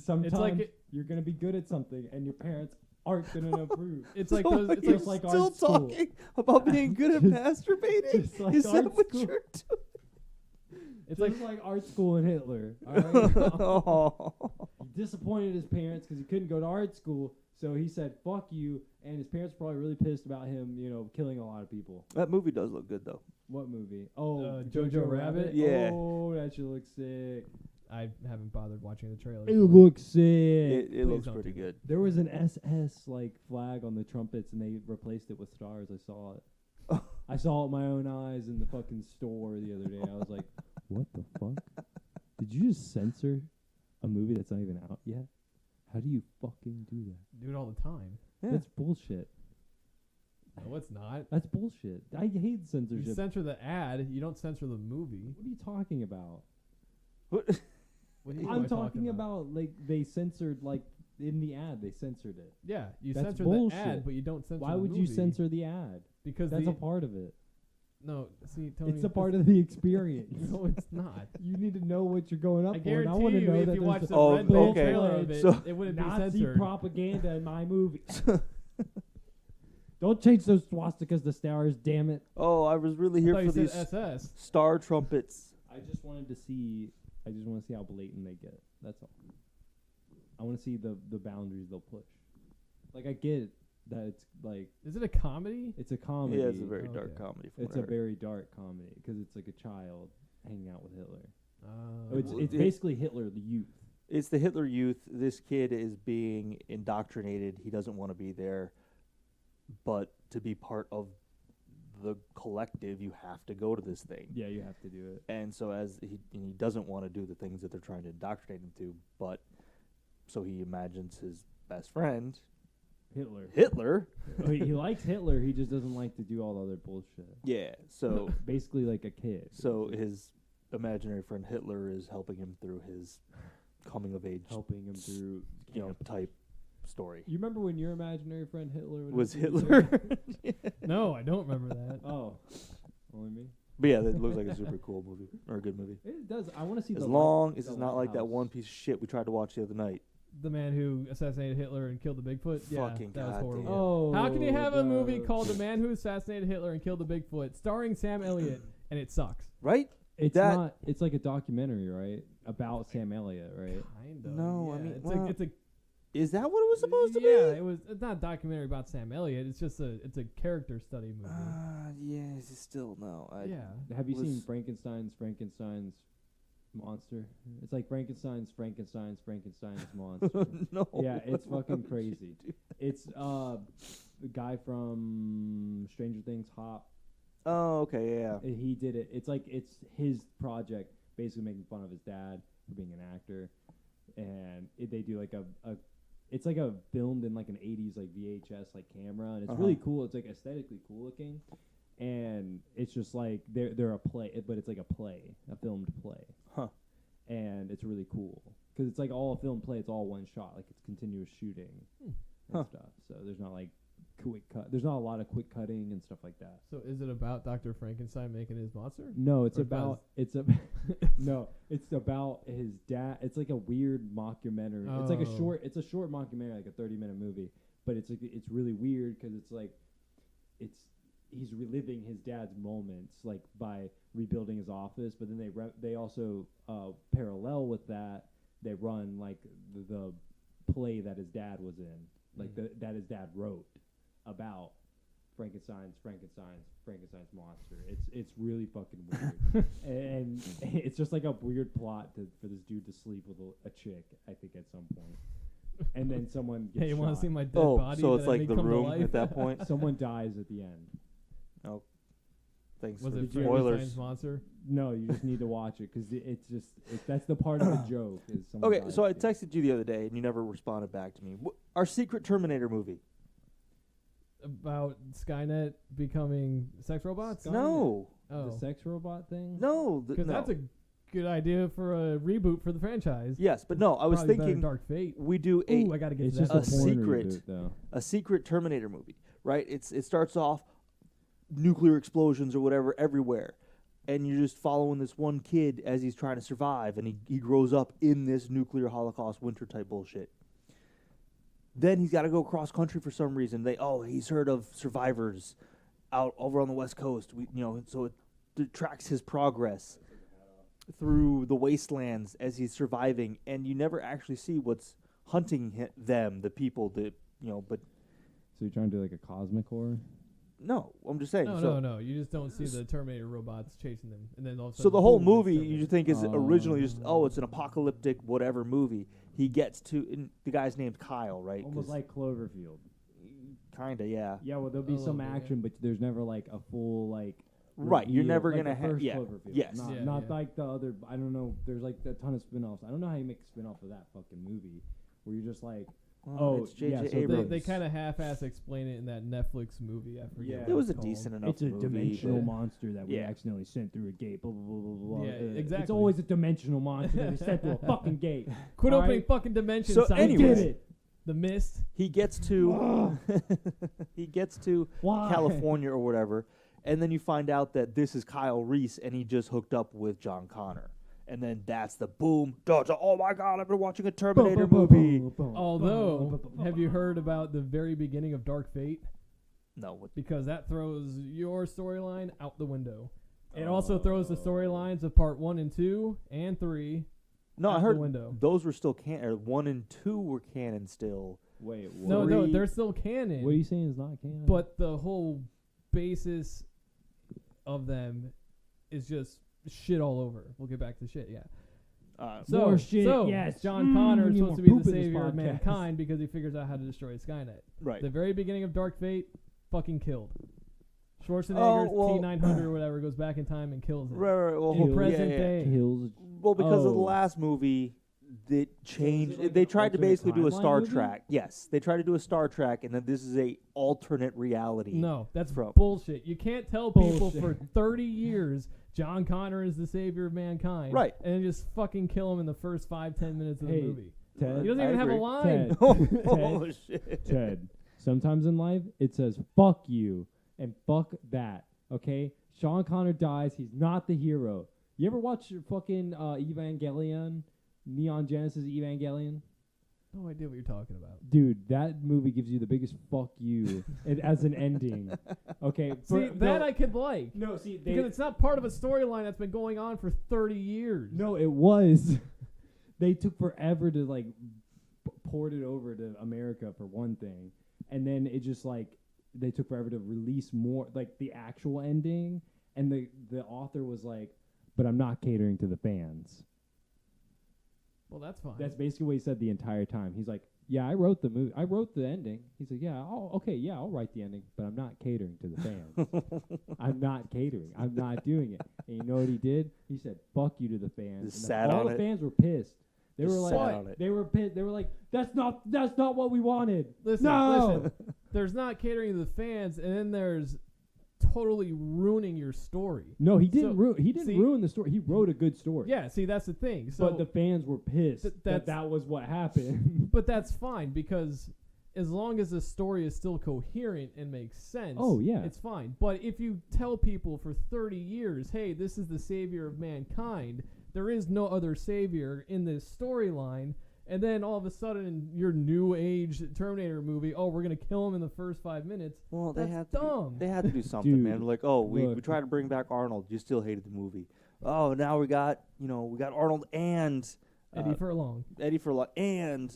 Sometimes like you're gonna be good at something, and your parents aren't gonna approve. It's like so those. It's you're like like still art school. talking about being good at masturbating. just like Is that art what school. you're it's Just like like art school and Hitler. All right? doing? Oh. He disappointed his parents because he couldn't go to art school, so he said "fuck you," and his parents were probably really pissed about him, killing a lot of people. That movie does look good though. What movie? Oh, Jojo Rabbit? Yeah. Oh, that should look sick. I haven't bothered watching the trailer. It looks sick. It Please looks don't pretty do good. There was an SS flag on the trumpets, and they replaced it with stars. I saw it. I saw it with my own eyes in the fucking store the other day. I was like, "What the fuck? Did you just censor a movie that's not even out yet? How do you fucking do that? Do it all the time. Yeah. That's bullshit. No, it's not. That's bullshit. I hate censorship. You censor the ad. You don't censor the movie. What are you talking about? What? What do you I'm mean talking about like they censored in the ad. They censored it. Yeah, you That's censor bullshit. the ad, but you don't censor. Why the would you movie. censor the ad? Because That's the, a part of it. no. See, Tony, It's a part of the experience. No, it's not. You need to know what you're going up I for. And I guarantee want to you, know if that you watch there's the Oh, Red Bull okay. trailer of it, So- it wouldn't be Nazi censored. propaganda in my movie. Don't change those swastikas to stars, damn it. Oh, I was really I here thought for you these said SS. star trumpets. I just want to see how blatant they get. That's all. I want to see the boundaries they'll push. Like, I get that it's like Is it a comedy? it's a comedy. Yeah, it's a very dark Okay. comedy. From It's what I a heard. very dark comedy because it's like a child hanging out with Hitler. Oh, It's basically Hitler, the youth. It's the Hitler Youth. This kid is being indoctrinated. He doesn't want to be there, but to be part of the collective, you have to go to this thing. Yeah, you have to do it. And so he doesn't want to do the things that they're trying to indoctrinate him to, but so he imagines his best friend Hitler. He likes Hitler. He just doesn't like to do all the other bullshit. Yeah. So Basically, like a kid. so his imaginary friend Hitler is helping him through his coming of age, helping him through. type story. You remember when your imaginary friend Hitler would Was help you Hitler? through- no, I don't remember that. Oh, only me. But yeah, that looks like a super cool movie or a good movie. It does. I want to see As the long as the it's not like that lighthouse. one piece of shit we tried to watch the other night. The man who assassinated Hitler and killed the Bigfoot. Yeah, Fucking that was horrible. goddamn. Oh, How can you have a movie called The Man Who Assassinated Hitler and Killed the Bigfoot, starring Sam Elliott, and it sucks? Right? It's that- not. It's like a documentary, right? About Sam Elliott, right? Kind of. No, I yeah. mean, it's well, it's a Is that what it was supposed to be? yeah, it's not a documentary about Sam Elliott. It's just it's a character study movie. Yeah, it's still no. yeah. Have you seen was- Frankenstein's monster? It's like Frankenstein's monster. No. Yeah, it's Why fucking would crazy. you do- It's the guy from Stranger Things, Hop. Oh, okay, yeah. He did it. It's like it's his project, basically making fun of his dad for being an actor, and they do like it's like a filmed in like an 80s like VHS like camera, and it's really cool. It's like aesthetically cool looking, and it's just like they're a play, but it's like a filmed play. Huh. And it's really cool because it's like all a film play. It's all one shot, like it's continuous shooting and stuff. So there's not like quick cut. There's not a lot of quick cutting and stuff like that. So is it about Dr. Frankenstein making his monster? No, it's Or about no, it's about his dad. It's like a weird mockumentary. It's like Oh. it's a short mockumentary, like a 30-minute movie. But it's like it's really weird because it's like he's reliving his dad's moments like by rebuilding his office. But then they also parallel with that. They run like the play that his dad was in, like that his dad wrote about Frankenstein's monster. It's really fucking weird, and it's just like a weird plot for this dude to sleep with a chick. I think at some point, and then someone gets Hey, you want to shot. see my dead Oh, body? so that it's I like made The come to Room life? at that point. Someone dies at the end. Oh, thanks Was for it the Frankenstein's spoilers. monster? No, you just need to watch it because that's the part of the joke. Is someone Okay, dies so I at the end. texted you the other day and you never responded back to me. Our secret Terminator movie. About Skynet becoming sex robots? Skynet. No, Oh, The sex robot thing. no, because no. that's a good idea for a reboot for the franchise. Yes, but no. I was Probably better thinking Dark Fate. we do Ooh, I gotta get It's to just that. a a porn secret. reboot, though. a secret Terminator movie, right? It starts off nuclear explosions or whatever everywhere. And you're just following this one kid as he's trying to survive, and he grows up in this nuclear holocaust winter type bullshit. Then he's got to go cross country for some reason. He's heard of survivors out over on the West Coast. So it tracks his progress through the wastelands as he's surviving, and you never actually see what's hunting them, the people that But So you're trying to do like a cosmic horror? no, I'm just saying. No. You just don't see the Terminator robots chasing them, and then all of a So sudden, the whole boom, movie it's you Terminator. think is originally just it's an apocalyptic whatever movie. He gets to and the guy's named Kyle, right? Almost like Cloverfield. Kinda, yeah. Yeah, well, there'll be A some little bit, action, but there's never like a full like. Right, you're reveal, never like gonna the have first yeah. Cloverfield. Yes. Not, Yeah, not yeah. like the other. I don't know. There's like a ton of spin-offs. I don't know how you make a spin-off of that fucking movie where you're just like, Well, it's yeah, J.J. so Abrams. They kind of half-ass explain it in that Netflix movie. I forget. Yeah. what It was it's a called. decent enough it's a movie, dimensional but- monster that we Yeah. accidentally sent through a gate. Blah blah blah blah blah. Yeah, It's exactly. always a dimensional monster that is sent through a fucking gate. Quit All opening right? fucking dimensions. So son. anyways- Did it. The Mist. He gets to he gets to Why? California or whatever, and then you find out that this is Kyle Reese and he just hooked up with John Connor. And then that's the boom. Oh my God, I've been watching a Terminator movie. Although, have you heard about the very beginning of Dark Fate? No, what Because that throws your storyline out the window. It also throws the storylines of part 1 and 2 and 3 No, I out heard the window. those were still or 1 and 2 were canon still. Wait, what? No, Three- they're still canon. What are you saying is not canon? But the whole basis of them is just shit all over. We'll get back to shit, yeah. So, More shit, so yes. John Connor we is need supposed to more be the poop in this savior of podcast. mankind because he figures out how to destroy Skynet. Right. The very beginning of Dark Fate, fucking killed. Schwarzenegger's Oh, well- T-900 or whatever goes back in time and kills him. Right. Well, In hold- yeah, present yeah. day. Kills. Well, because of the Oh. last movie, they changed. like They an tried to alternate basically do a timeline Star movie? Trek. Yes, they tried to do a Star Trek, and then this is a alternate reality. No, that's From- bullshit. You can't tell people Bullshit. for 30 years John Connor is the savior of mankind. Right. And then just fucking kill him in the first 5-10 minutes of the Hey, movie. Ted. He doesn't I even have a agree. line. Ted. Oh shit. Ted. Sometimes in life, it says "fuck you" and "fuck that." Okay, Sean Connor dies. He's not the hero. You ever watch your fucking Evangelion, Neon Genesis Evangelion? No idea what you're talking about. Dude, that movie gives you the biggest "fuck you" as an ending. Okay, See, that I could like. no, see, Because it's not part of a storyline that's been going on for 30 years. no, it was. They took forever to like port it over to America for one thing, and then it just like they took forever to release more like the actual ending, and the author was like, "But I'm not catering to the fans." Well, that's fine. That's basically what he said the entire time. He's like, "Yeah, I wrote the movie. I wrote the ending." He's like, "Yeah, I'll write the ending, but I'm not catering to the fans. I'm not catering. I'm not doing it." And you know what he did? He said, "Fuck you" to the fans. Just And sat all on the it. fans were pissed. They Just were sat like, on it. they were pissed. They were like, "That's not what we wanted." Listen, No! listen. There's not catering to the fans, and then there's totally ruining your story. No, he didn't So, ruin. He didn't see- ruin the story. He wrote a good story. Yeah, see, that's the thing. So, but the fans were pissed that's- that was what happened. but that's fine because as long as the story is still coherent and makes sense, Oh, yeah. it's fine. But if you tell people for 30 years, hey, this is the savior of mankind, there is no other savior in this storyline, and then all of a sudden in your new age Terminator movie, oh, we're gonna kill him in the first 5 minutes. Well, they That's had to. dumb. They had to do something, Dude, man. Like, oh, we look. tried to bring back Arnold. You still hated the movie. Oh, now we got Arnold and Eddie Furlong. Eddie Furlong and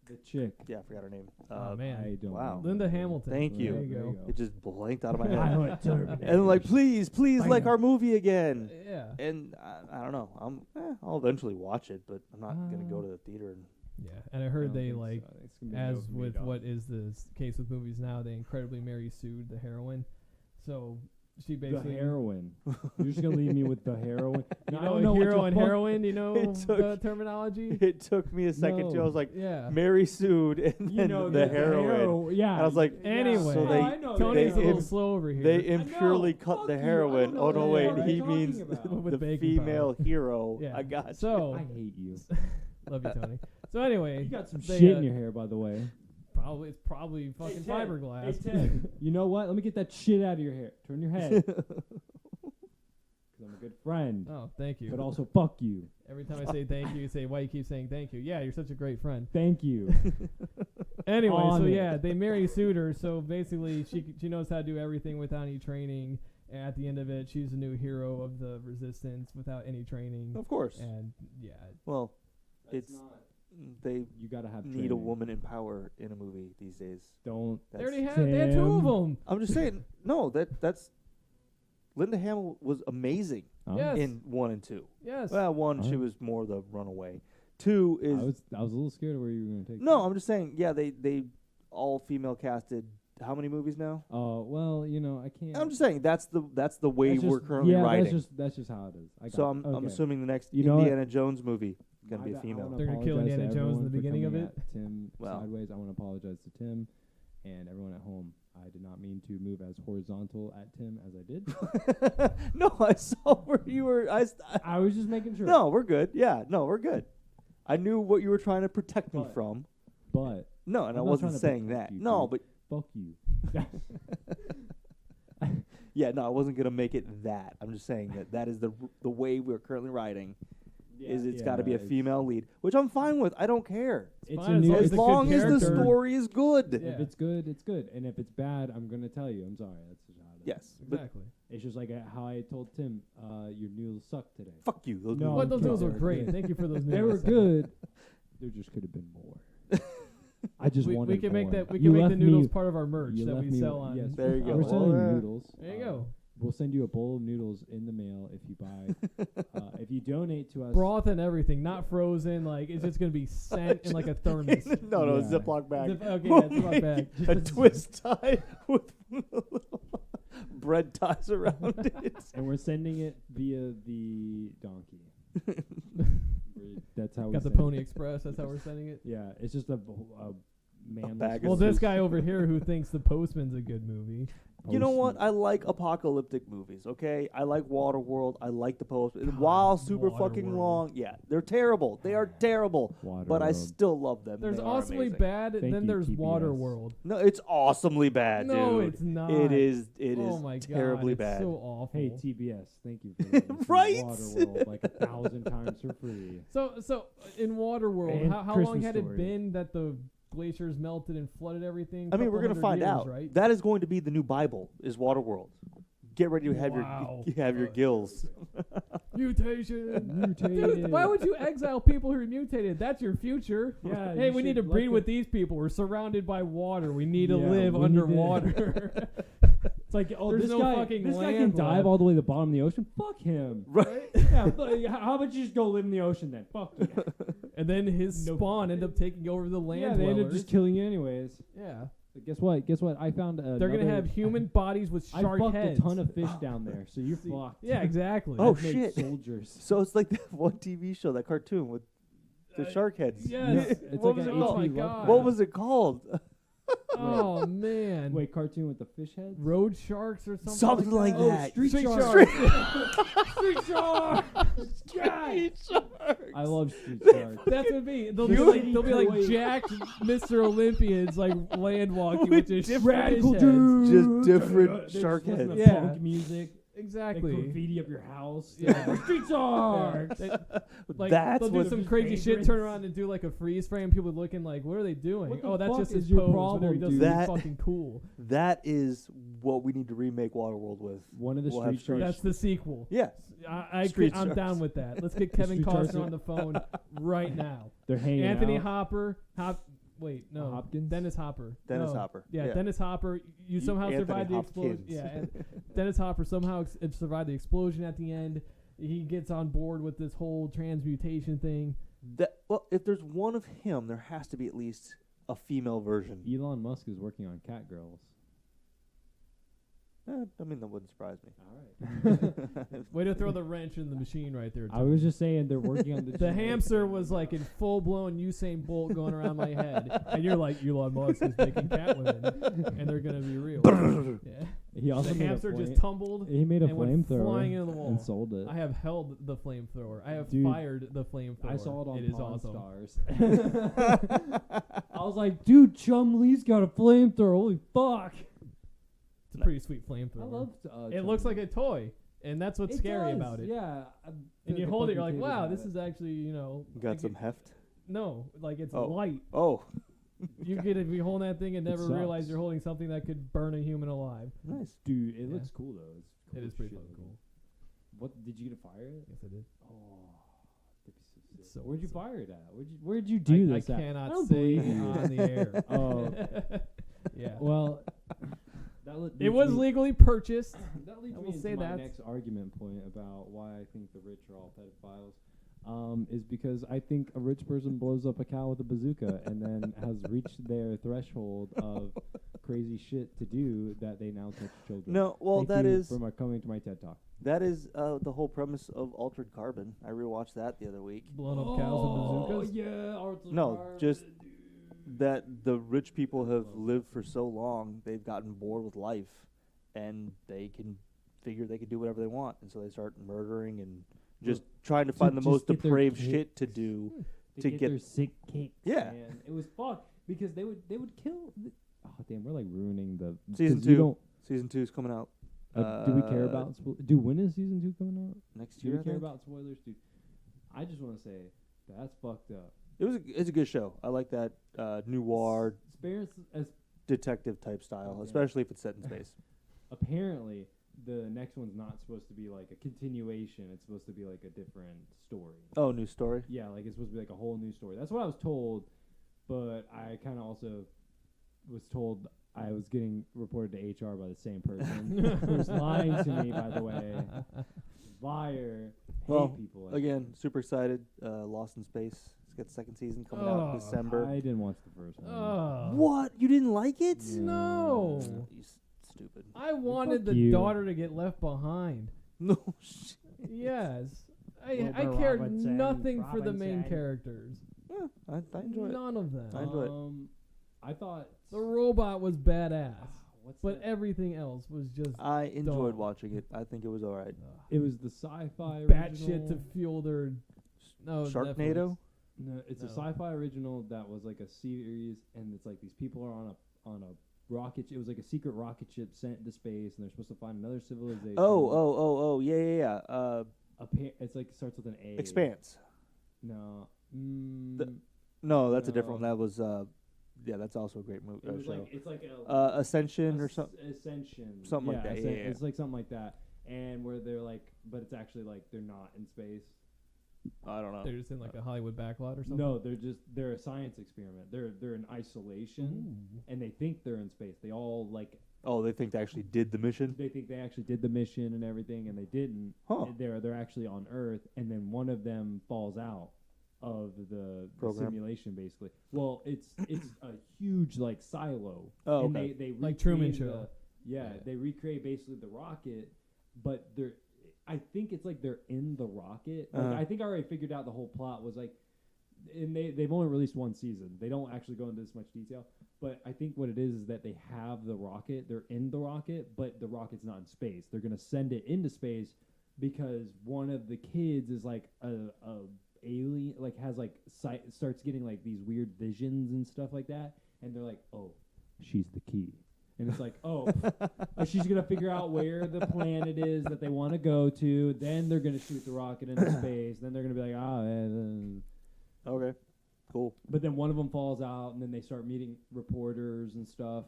The chick. yeah, I forgot her name. Oh man, I don't. wow. know. Linda Hamilton. Thank you. There you go. It just blanked out of my head. Violent Terminator. And like, please, I like know. our movie again. Yeah. And I don't know. I'll eventually watch it, but I'm not gonna go to the theater. And Yeah, and I heard they like, It's gonna be as no for me, with dog. what is the case with movies now, they incredibly Mary sued the heroine. So she the basically heroin. You're just gonna leave me with the heroin. You I know, don't know what hero the and fuck- heroin. You know It took- the terminology. it took me a second too. No. I was like, Yeah. Mary sued, and You then know the heroin. Yeah. I was like, Anyway, So they- I know Tony's a they little im- slow over here. They know. impurely cut Fuck the you. I heroin. don't know Oh no, what wait, you're he talking means about. With the baking powder. female hero. Yeah. I got you. So I hate you. love you, Tony. So anyway, You got some they, shit in your hair, by the way. It's probably fucking Ted, fiberglass. Hey, Ted, you know what? Let me get that shit out of your hair. Turn your head. 'Cause I'm a good friend. Oh, thank you. But also, fuck you. Every time I say thank you, you say, why you keep saying thank you? Yeah, you're such a great friend. Thank you. Anyway, On so it. yeah, they marry Suitor. So basically, she knows how to do everything without any training. And at the end of it, she's the new hero of the resistance without any training. Of course. And yeah, Well, it's they You gotta have need a training. woman in power in a movie these days. Don't. they That's, already had 2 of them. I'm just saying. No, that's Linda Hamill was amazing Huh? Yes. in 1 and 2. Yes. Well, 1 she Alright. was more the runaway. 2 is I was a little scared of where you were gonna take. no. that. I'm just saying. Yeah, they all female casted. How many movies now? Oh well, you know I can't. I'm just saying that's the way that's we're just- currently yeah, writing. That's just how it is. So I'm okay. assuming the next You know what? Indiana Jones movie is gonna be a I female. wanna They're gonna kill apologize to Indiana Jones in the everyone for beginning of coming it? at Tim Well. sideways. I want to apologize to Tim and everyone at home. I did not mean to move as horizontal at Tim as I did. No, I saw where you were. I was just making sure. No, we're good. Yeah, no, we're good. I knew what you were trying to protect me But- from. but No, and I'm I not wasn't trying to saying protect that. you, No, dude. but fuck you. yeah, no, I wasn't gonna make it that. I'm just saying that is the way we're currently writing. Is it's got to be a it's- female lead, which I'm fine with. I don't care It's fine a as new. long as as it's a long good as the character. story is good. Yeah. If it's good, it's good, and if it's bad, I'm gonna tell you. I'm sorry. That's just how it is. Yes, but Exactly. It's just like how I told Tim, your noodles suck today. fuck you. Those No, What those okay. noodles were They're great. good. Thank you for those They were noodles. good. There just could have been more. I just We wanted can make more. that. We You can make the left me- noodles part of our merch you that left we me sell with- on. yes, There you we're go. selling Well, noodles. There you go. We'll send you a bowl of noodles in the mail if you buy. If you donate to us. Broth and everything, not frozen. Like it's just gonna be sent in like a thermos. no, Yeah. Ziploc bag. Okay, yeah, Ziploc bag. A twist tie with bread ties around it. And we're sending it via the donkey. That's how we Got the send Pony it. Express. That's how we're sending it. Yeah, it's just a man. bag Well, of this soup. guy over here who thinks The Postman's a good movie. You know what? I like apocalyptic movies, okay? I like Waterworld. I like The Post. While super fucking Waterworld. long, yeah, they're terrible. They are terrible. But I Waterworld. still love them. There's They are awesomely amazing. bad, Thank then you, there's TBS. Waterworld. No, it's awesomely bad, No, dude. it's not. It is. It oh is my terribly God, it's bad. so awful. Hey TBS, thank you for letting me see Right? Waterworld like 1,000 times for free. So in Waterworld, And how long Christmas had Story. it been that the glaciers melted and flooded everything? I mean, we're Couple gonna find hundred out. years, right? That is going to be the new Bible. Is Waterworld. Get ready to have Wow. your gills. Mutation. Mutated. Dude, why would you exile people who are mutated? That's your future. Yeah, Hey, you we need to should breed let with the- these people. We're surrounded by water. We need to Yeah, live we need to- underwater. It's like, oh, There's this no guy, fucking this guy land can dive left. all the way to the bottom of the ocean. Fuck him. Right. Yeah, but how about you just go live in the ocean then? Fuck you. And then his No. spawn end up taking over the land Yeah, they ended up dwellers. just killing you anyways. Yeah. But guess what? Guess what? I found They're going to another- have human bodies with I shark fucked heads. a ton of fish down there, so you're fucked. Yeah, exactly. Oh, I've made shit. Soldiers. So it's like that one TV show, that cartoon with the shark heads. Yes. It's What like was an it Oh called? my HP God. Lovecraft. What was it called? Oh, man. Wait, cartoon with the fish heads? Road sharks or something? Something like that? that. Street Street Sharks. sharks. Street Shark! Street sharks. I love Street Sharks. That's what it be. They'll be You- like, they'll be like Wait. jacked Mr. Olympians, like land walking with just Radical fish heads. dude. Just different They're shark listening heads. to Yeah. Funk music. They Exactly. graffiti up your house. Yeah. Street Sharks. They- like That's they'll do what- some crazy shit, Vagrants. turn around and do like a freeze frame. People looking like, what are they doing? What the Oh, that's fuck just his is your pose. problem, Whenever he does dude? something That- fucking cool. That is what we need to remake Waterworld with. One of the We'll have Street Sharks. That's the sequel. Yeah. I agree. Street I'm Sharks. down with that. Let's get Kevin Street Sharks Costner are- on the phone right now. They're hanging Anthony out. Hopper. Wait, no. Hopkins? Dennis Hopper. Dennis No. Hopper. Yeah, Yeah. Dennis Hopper. You somehow Anthony survived the explosion. Hopkins. Yeah, and Dennis Hopper somehow survived the explosion at the end. He gets on board with this whole transmutation thing. Well, if there's one of him, there has to be at least a female version. Elon Musk is working on Catgirls. I mean, that wouldn't surprise me. All right. Way to throw the wrench in the machine right there. I Tony. was just saying they're working on the. The hamster was like in full blown Usain Bolt going around my head, and you're like Elon Musk is making Catwoman, and they're gonna be real. Yeah. He also The made hamster a just flame- tumbled. He made a and went flamethrower flying into the wall. and sold it. I have held the flamethrower. I have Dude, fired the flamethrower. I saw it on It is Pawn awesome. Stars. I was like, dude, Chum Lee's got a flamethrower. Holy fuck! It's a pretty sweet flamethrower. I love. It looks like a toy, and that's what's scary about it. Yeah. And you hold it, you're like, wow, this is actually, Got like some heft. no, like it's Oh. light. Oh, You get to be holding that thing and never sucks. realize you're holding something that could burn a human alive. nice. Dude, it Yeah. looks cool though. It's cool It is as pretty shit fucking looking. cool. What did you get to fire it? Yes, it is. Oh, that'd be so sick. So Where'd you awesome. fire it at? Where'd you do I this at? I cannot don't say believe you. on the air. Oh. Yeah. Well, It was legally purchased. That leads I me will into say my that. next argument point about why I think the rich are all pedophiles. Is because I think a rich person blows up a cow with a bazooka and then has reached their threshold of crazy shit to do that they now touch children. No, well, Thank that you is for coming to my TED Talk. that is the whole premise of Altered Carbon. I rewatched that the other week. Blown up cows with bazookas. Yeah, No, just that the rich people have lived for so long, they've gotten bored with life, and they can figure they can do whatever they want, and so they start murdering and just trying to find the just most get their depraved kicks. shit to do. to to get get- their sick kicks. Yeah. Man. It was fucked because they would kill. Oh damn, we're like ruining the Season 'cause you 2. don't- Season 2 is coming out do we care about? Dude, when is season 2 coming out? next Do year. we I care think. about spoilers, dude? I just want to say that's fucked up. It's a good show. I like that noir As detective type style, Okay. especially if it's set in space. apparently the next one's not supposed to be like a continuation. It's supposed to be like a different story. Oh, new story. Yeah, like it's supposed to be like a whole new story. That's what I was told, but I kind of also was told I was getting reported to HR by the same person who's lying to me, by the way. Liar. Hate Well, people. like Again, super excited. Lost in Space. It's got the second season coming out Oh, in December. I didn't watch the first one. Oh. What? You didn't like it? No. You stupid. I wanted the you. daughter to get left behind. No shit. Yes. Wilbur I cared Robinson, nothing for the main Robinson. characters. Yeah, I enjoy it. None of them. I enjoy it. I thought The robot was badass, what's but that? everything else was just I enjoyed Dumb. watching it. I think it was alright. It was the sci-fi bat original. shit to fuel their. No, Sharknado? Netflix. No, it's a No. sci-fi original that was like a series, and it's like these people are on a rocket. It was like a secret rocket ship sent into space, and they're supposed to find another civilization. Oh, yeah. It's like it starts with an A. Expanse. No. No, that's a No. different one. That was, yeah, that's also a great movie. It was show. like it's like a Ascension or something. Ascension. Something like that, yeah, yeah. It's like something like that, and where they're like, but it's actually like they're not in space. I don't know. They're just in like a Hollywood backlot or something. No, they're a science experiment. They're in isolation, and they think they're in space. They all like Oh, they think they actually did the mission? they think they actually did the mission and everything, and they didn't. Huh. And they're actually on Earth, and then one of them falls out of the Program. simulation, basically. Well, it's a huge like silo. Oh, and okay. they Like Truman recreate Show. Yeah, they recreate basically the rocket, but they're. I think it's like they're in the rocket. Like, Uh-huh. I think I already figured out the whole plot was like, and they've only released one season. They don't actually go into this much detail, but I think what it is that they have the rocket. They're in the rocket, but the rocket's not in space. They're gonna send it into space because one of the kids is like a alien, like has like starts getting like these weird visions and stuff like that, and they're like, oh, she's the key. And it's like, oh, she's going to figure out where the planet is that they want to go to. Then they're going to shoot the rocket into space. Then they're going to be like, Okay. Cool. But then one of them falls out, and then they start meeting reporters and stuff.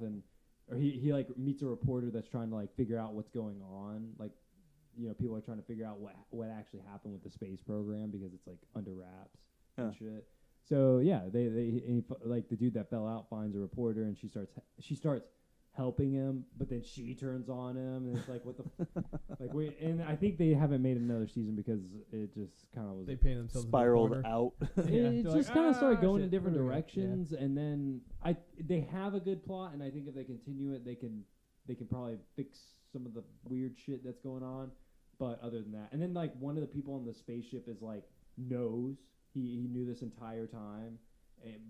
Or he like meets a reporter that's trying to like figure out what's going on. Like, you know, people are trying to figure out what actually happened with the space program because it's like under wraps and shit. So yeah, like the dude that fell out finds a reporter, and she starts helping him, but then she turns on him, and it's like, what the like wait, and I think they haven't made another season because it just kind of was They paint themselves Spiraled in the corner. out. Yeah, it they're just like, kind of started "Ah, going shit, in different where do we go?" directions, and then they have a good plot, and I think if they continue it, they can probably fix some of the weird shit that's going on. But other than that, and then like one of the people on the spaceship is like knows he knew this entire time,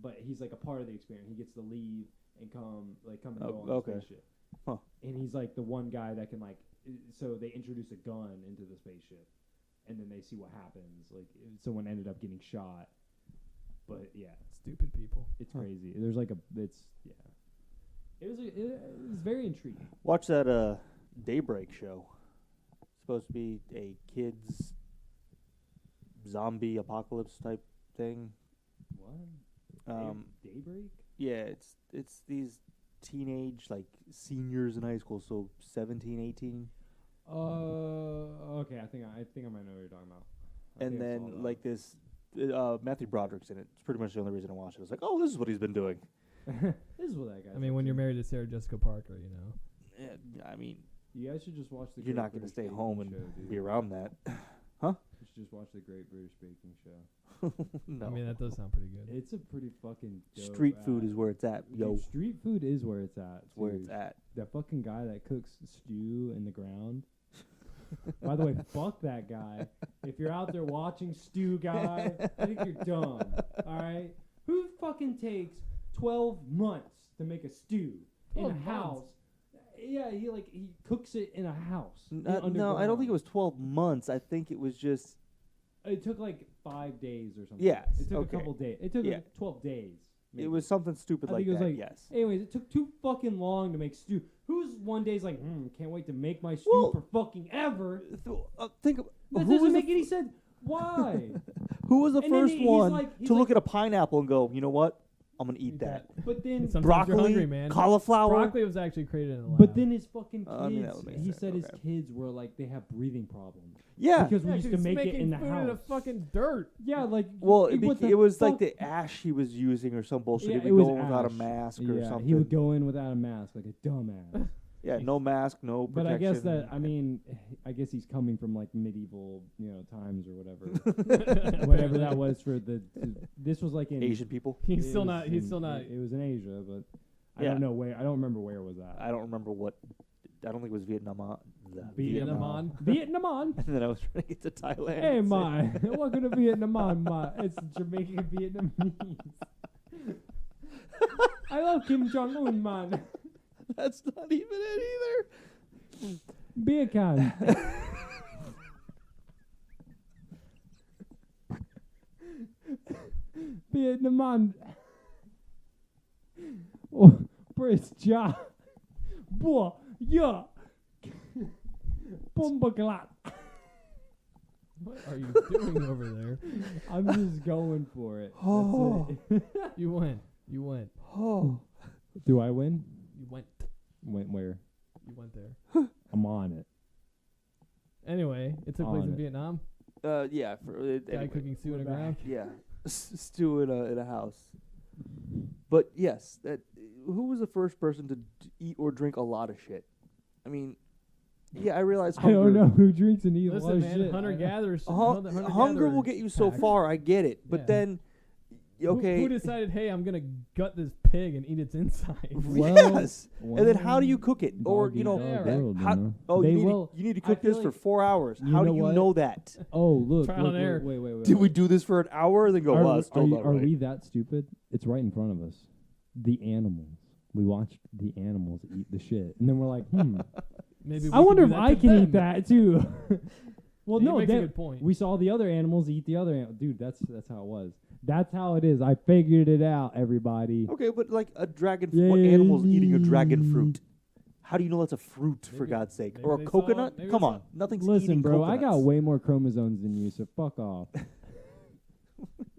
but he's like a part of the experience. He gets to leave and come and go on the spaceship. Huh. And he's like the one guy that can like. So they introduce a gun into the spaceship, and then they see what happens. Like someone ended up getting shot. But yeah, Stupid people. it's crazy. There's like it was very intriguing. Watch that Daybreak show. It's supposed to be a kids zombie apocalypse type thing. What? Daybreak? Yeah, it's these teenage like seniors in high school, so 17, 18. Okay. I think I might know what you're talking about. And then like this Matthew Broderick's in it. It's pretty much the only reason I watched it. I was like, oh, this is what he's been doing. this is what that guy. I mean, when you're married to Sarah Jessica Parker, you know. Yeah, I mean, you guys should just watch the. you're Great not going to British stay Baking home and Show, be around that. Huh? You should just watch the Great British Baking Show. No. I mean, that does sound pretty good. It's a pretty fucking dope Street food ass- is where it's at, Dude, yo. street food is where it's at. It's where it's dude. at. That fucking guy that cooks stew in the ground. By the way, fuck that guy. If you're out there watching Stew Guy, I think you're dumb. All right? Who fucking takes 12 months to make a stew in a 12 months? house? Yeah, he cooks it in a house. No, I don't think it was 12 months. I think it was just. It took like 5 days or something. Yes, It took okay. a couple days. It took Yeah. like 12 days. maybe. It was something stupid I like think it that. was like- Yes. Anyways, it took too fucking long to make stew. Who's one day's like, can't wait to make my stew Well, for fucking ever. Think of That who doesn't was make the, any sense. Why? who was the And then first he's one like- he's to look like- at a pineapple and go, you know what? I'm gonna eat that. But then, Sometimes you're Broccoli, hungry, man. cauliflower. Broccoli was actually created in a lab. but then his fucking kids. I mean, that would make he sense, said his okay. kids were like they have breathing problems Yeah. because we Yeah, used 'cause to he's make it making in the food house. in a fucking dirt. Yeah, like Well, what the it was like fuck? the ash he was using or some bullshit. Yeah, He it would was go in without a ash. mask or Yeah, something. he would go in without a mask like a dumbass. Yeah, no mask, no But protection. I guess that I guess he's coming from like medieval, times or whatever, whatever that was for this was like in Asian people. He's it still was not. He's in- still not. It was in Asia, but I Yeah. don't know where. I don't remember where it was at. I don't remember what. I don't think it was Vietnam. Vietnam. Vietnam on. And then I was trying to get to Thailand. Hey, and say- my, welcome to Vietnam on, my. It's Jamaican Vietnamese. I love Kim Jong Un, man. That's not even it either. Beer can. Vietnam on. Oh, Prince Ja. Boy, yeah. Bombaglat. What are you doing over there? I'm just going for it. Oh. That's it. You went. You went. Oh. Do I win? You went. Went where? You went there. I'm on it. Anyway, it took place On in it. Vietnam. Yeah. Guy cooking stew in the ground. Yeah. Stew in a house. But yes, who was the first person to eat or drink a lot of shit? I mean, yeah, I realize I hunger. don't know who drinks and eats a lot Listen, of man, shit. hunter gatherers. Hunger will get you so pack. far. I get it, but Yeah. then, okay. Who decided? Hey, I'm gonna gut this pig and eat its inside. Well, yes. And then how do you cook it? Or Dog you know, eat dog Yeah, right. world, how- you know? oh, They you need, will- you need to I cook feel this for like- 4 hours. You How know do you what? know that? Oh, look. Trial and error. Wait. Did we do this for an hour and then go, well, it's still not Are right. we that stupid? It's right in front of us. The animals. We watched the animals eat the shit, and then we're like, Maybe I we wonder can if do that I to can them. eat that too. Well, He no, makes a that- good point. we saw the other animals eat the other animals. Dude, that's how it was. That's how it is. I figured it out, everybody. Okay, but like a dragon, what animal's eating a dragon fruit? How do you know that's a fruit, for Maybe- God's sake? maybe Or a they saw- coconut? maybe Come they on, saw- nothing's Listen, eating bro, I got coconuts. way more chromosomes than you, so fuck off.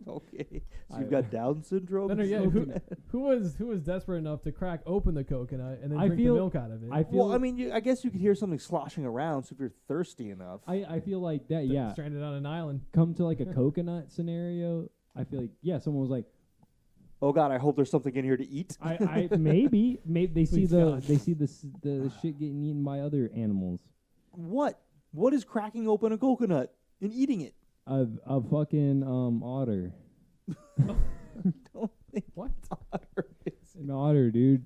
Okay, so I- you've got Down syndrome? Better yet, who was desperate enough to crack open the coconut and then I drink feel- the milk out of it? I feel. Well, I mean, I guess you could hear something sloshing around, so if you're thirsty enough. I feel like that. Yeah, Stranded on an island. come to like a coconut scenario. I feel like someone was like, Oh God, I hope there's something in here to eat. I maybe they see Please the God. they see the shit getting eaten by other animals. What? What is cracking open a coconut and eating it? A fucking otter, Don't think What? otter is- an otter, dude.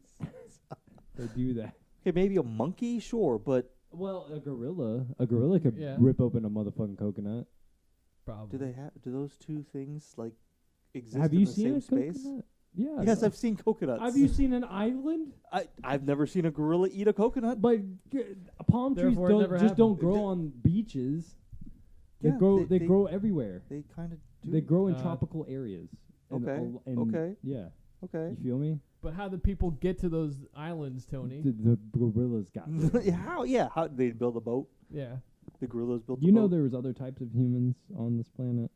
They do that. Okay, maybe a monkey, sure, but Well, a gorilla could Yeah. rip open a motherfucking coconut. Probably. Do those two things like exist Have in you the seen same a space? coconut? Yeah. Yes, I've seen coconuts. Have you seen an island? I've never seen a gorilla eat a coconut. But palm trees Therefore, it never don't happened. grow on beaches. They Yeah, grow. they- They grow everywhere. They kind of do. They grow in Uh, tropical areas. And okay, and okay. Yeah. Okay. You feel me? But how do people get to those islands, Tony? The gorillas got there. How? Yeah. How did they build a boat? Yeah. The gorillas built. You the know boat? there was other types of humans on this planet?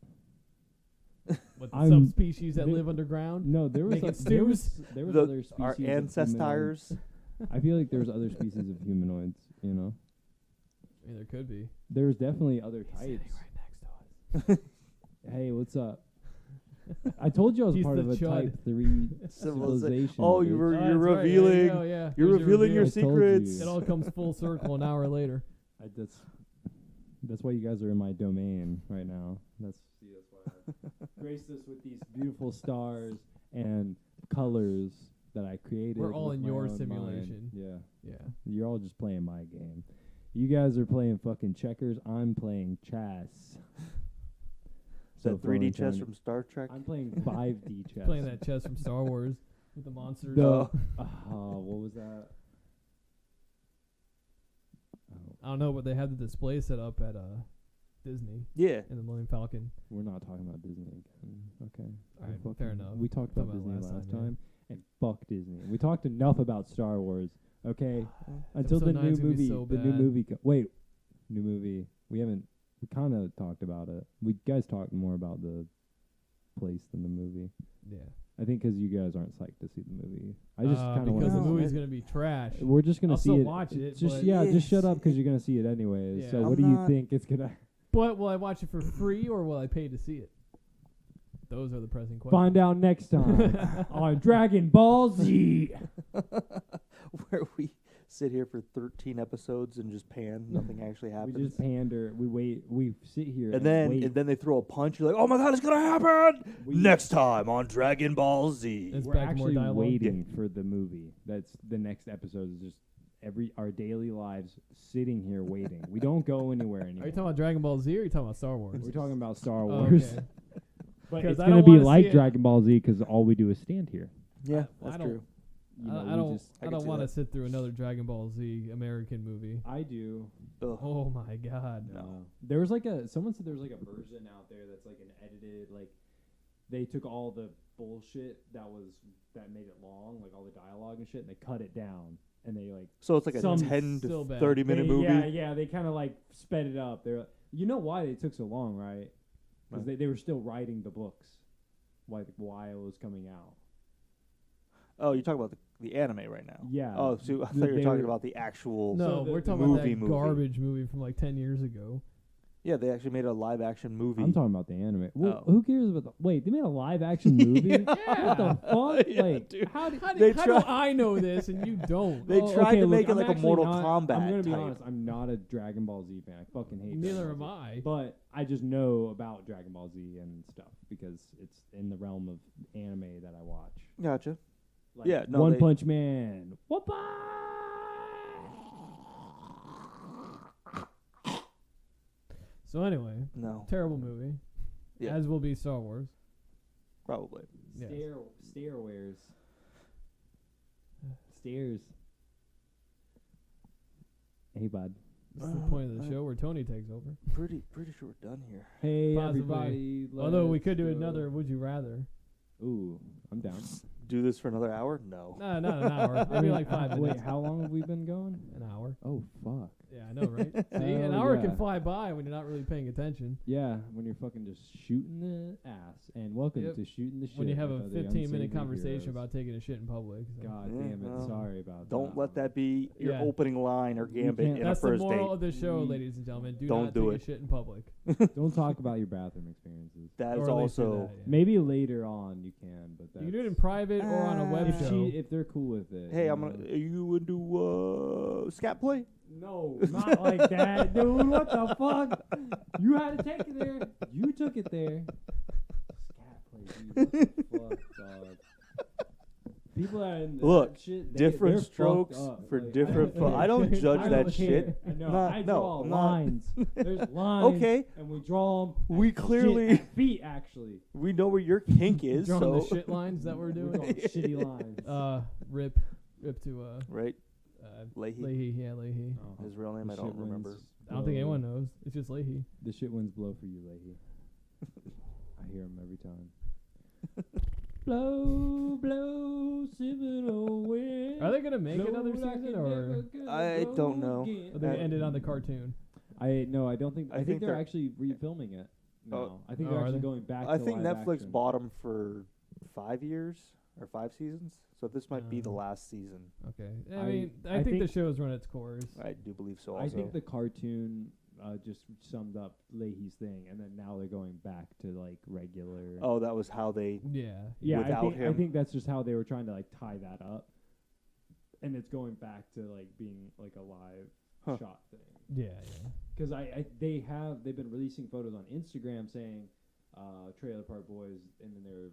What the I'm- subspecies that there- live underground? No, there was Making there was stews? other species. Our of humanoids. ancestors. I feel like there's other species of humanoids, you know? I mean, there could be. There's definitely other He's types. sitting right next to us. Hey, what's up? I told you I was He's part the of a chud. Type 3 civilization. Oh, you bitch. were- Oh, You're that's right, revealing- There you go, yeah. You're There's revealing your I told secrets. It all comes full circle an hour later. That's why you guys are in my domain right now. That's why I graced us with these beautiful stars and colors that I created. We're all with in my your own simulation. mind. Yeah. Yeah. You're all just playing my game. You guys are playing fucking checkers. I'm playing chess. Is that So far 3D I'm chess trying from Star Trek? I'm playing 5D chess. Playing that chess from Star Wars with the monsters. The, what was that? Oh, I don't know, but they had the display set up at Disney Yeah. in the Millennium Falcon. we're not talking about Disney again. Okay. All right, Fucking- fair enough. We talked Talked about about Disney last yeah. time, and fuck Disney. We talked enough about Star Wars. Okay. Until Episode the 9's new gonna be movie. so The new bad. movie. Wait. New movie. We kind of talked about it. We guys talked more about the place than the movie. Yeah. I think 'cause you guys aren't psyched to see the movie. I just kind of because the No, movie's man. gonna be trash. We're just gonna I'll see still it. watch it, Just but- just shut Yes. up 'cause you're gonna see it anyways. Yeah. So I'm what do you not- think it's gonna? But will I watch it for free or will I pay to see it? Those are the pressing questions. Find out next time on Dragon Ball Z. Where we sit here for 13 episodes and just pan, nothing actually We happens. just pander. We wait. We sit here and then wait. they throw a punch. You're like, oh my god, it's gonna happen We- next time on Dragon Ball Z. It's We're back to more actually dialogue. waiting for the movie. That's the next episode. Is just our daily lives sitting here waiting. We don't go anywhere anymore. Are you talking about Dragon Ball Z or are you talking about Star Wars? We're talking about Star Oh, Wars. okay. But 'Cause it's I gonna don't be wanna like see it. Dragon Ball Z 'cause all we do is stand here. Yeah, I that's don't- true. You know, I we don't. just- I I can don't see want to that. sit through another Dragon Ball Z American movie. I do. Ugh. Oh my god. No. There was someone said there was like a version out there that's like an edited, like they took all the bullshit that made it long, like all the dialogue and shit, and they cut it down and they like So it's like a Some 10 still to bad. 30-minute movie. Yeah, they kind of like sped it up. They're you know why they took so long, right? Because Why? they were still writing the books while it was coming out. Oh, you're talking about the anime right now. Yeah. Oh, so I thought you were They talking were- about the actual. No, the we're talking about that movie. garbage movie from like 10 years ago. Yeah, they actually made a live action movie. I'm talking about the anime. Well, Oh. who cares about the? Wait, they made a live action movie. Yeah. What the fuck? Yeah, like, dude. how did? How, They how try- do I know this and you don't? They Oh, tried okay, to look, make it I'm like a actually Mortal not- Kombat I'm gonna be type. honest. I'm not a Dragon Ball Z fan. I fucking hate. Neither Dragon am Ball Z. I. But I just know about Dragon Ball Z and stuff because it's in the realm of anime that I watch. Gotcha. Like Yeah, no, One they- Punch Man. Whoopa! So anyway, No. terrible movie. Yeah. As will be Star Wars. Probably. Yes. Stairwares. Stairs. Hey, bud. This is the point of the show where Tony takes over. Pretty sure we're done here. Hey, Possibly. everybody. Although we let's could do go. another Would You Rather. Ooh, I'm down. Do this for another hour? No. No, not an hour. Maybe like 5 minutes. Wait, how long have we been going? An hour. Oh, fuck. Yeah, I know, right? See, an Hell hour yeah. can fly by when you're not really paying attention. Yeah, when you're fucking just shooting the ass. And welcome Yep. to Shooting the Shit. When you have a with other 15-minute unsavory conversation heroes. about taking a shit in public. So. God Yeah, damn it. well, Sorry about Don't that. let that be your Yeah. opening line or You gambit can't- in a That's the first moral date. of the show, We- ladies and gentlemen. Do Don't not do take it. a shit in public. Don't talk about your bathroom experiences. That is Or at least do also that, yeah. Maybe later on you can, but You can do it in that's- private or on a web if show. if they're cool with it. Hey, you I'm know? gonna. Are you into scat play? No, not like that, dude. What the fuck? You had to take it there. You took it there. Scat play, dude. What the fuck, dog? People that are in Look, shit. different they're strokes fucked up. for Like, different. I don't judge I that don't shit. care. I know. Not- I no, draw I'm not. lines. There's lines. Okay. And we draw them. We clearly- feet actually. We know where your kink is, Drawing so the shit lines that we're We're doing. drawing shitty lines. Rip to right. Leahy. Leahy. Yeah, Leahy. Oh, His real name the I don't shit remember. winds I don't think blow- anyone knows. It's just Leahy. The shit winds blow for you, Leahy. I hear him every time. Blow, blow, Seminole wind. Are they gonna make blow another like season, it or never gonna I blow don't know. again. are they gonna end it on the cartoon? I don't think. I I think think they're they're- actually refilming it. No, Oh. I think Oh, they're are actually they? going back. I to think live Netflix action. bought him for 5 years or 5 seasons, so this might be the Oh. last season. Okay. I I- mean, I I think the think- show's run its course. I do believe so. I Also, think the cartoon just summed up Leahy's thing, and then now they're going back to like regular. oh, that was how they. Yeah. yeah, without I him. think that's just how they were trying to like tie that up, and it's going back to like being like a live Huh. shot thing. Yeah. Because they've been releasing photos on Instagram saying Trailer Park Boys, and then they're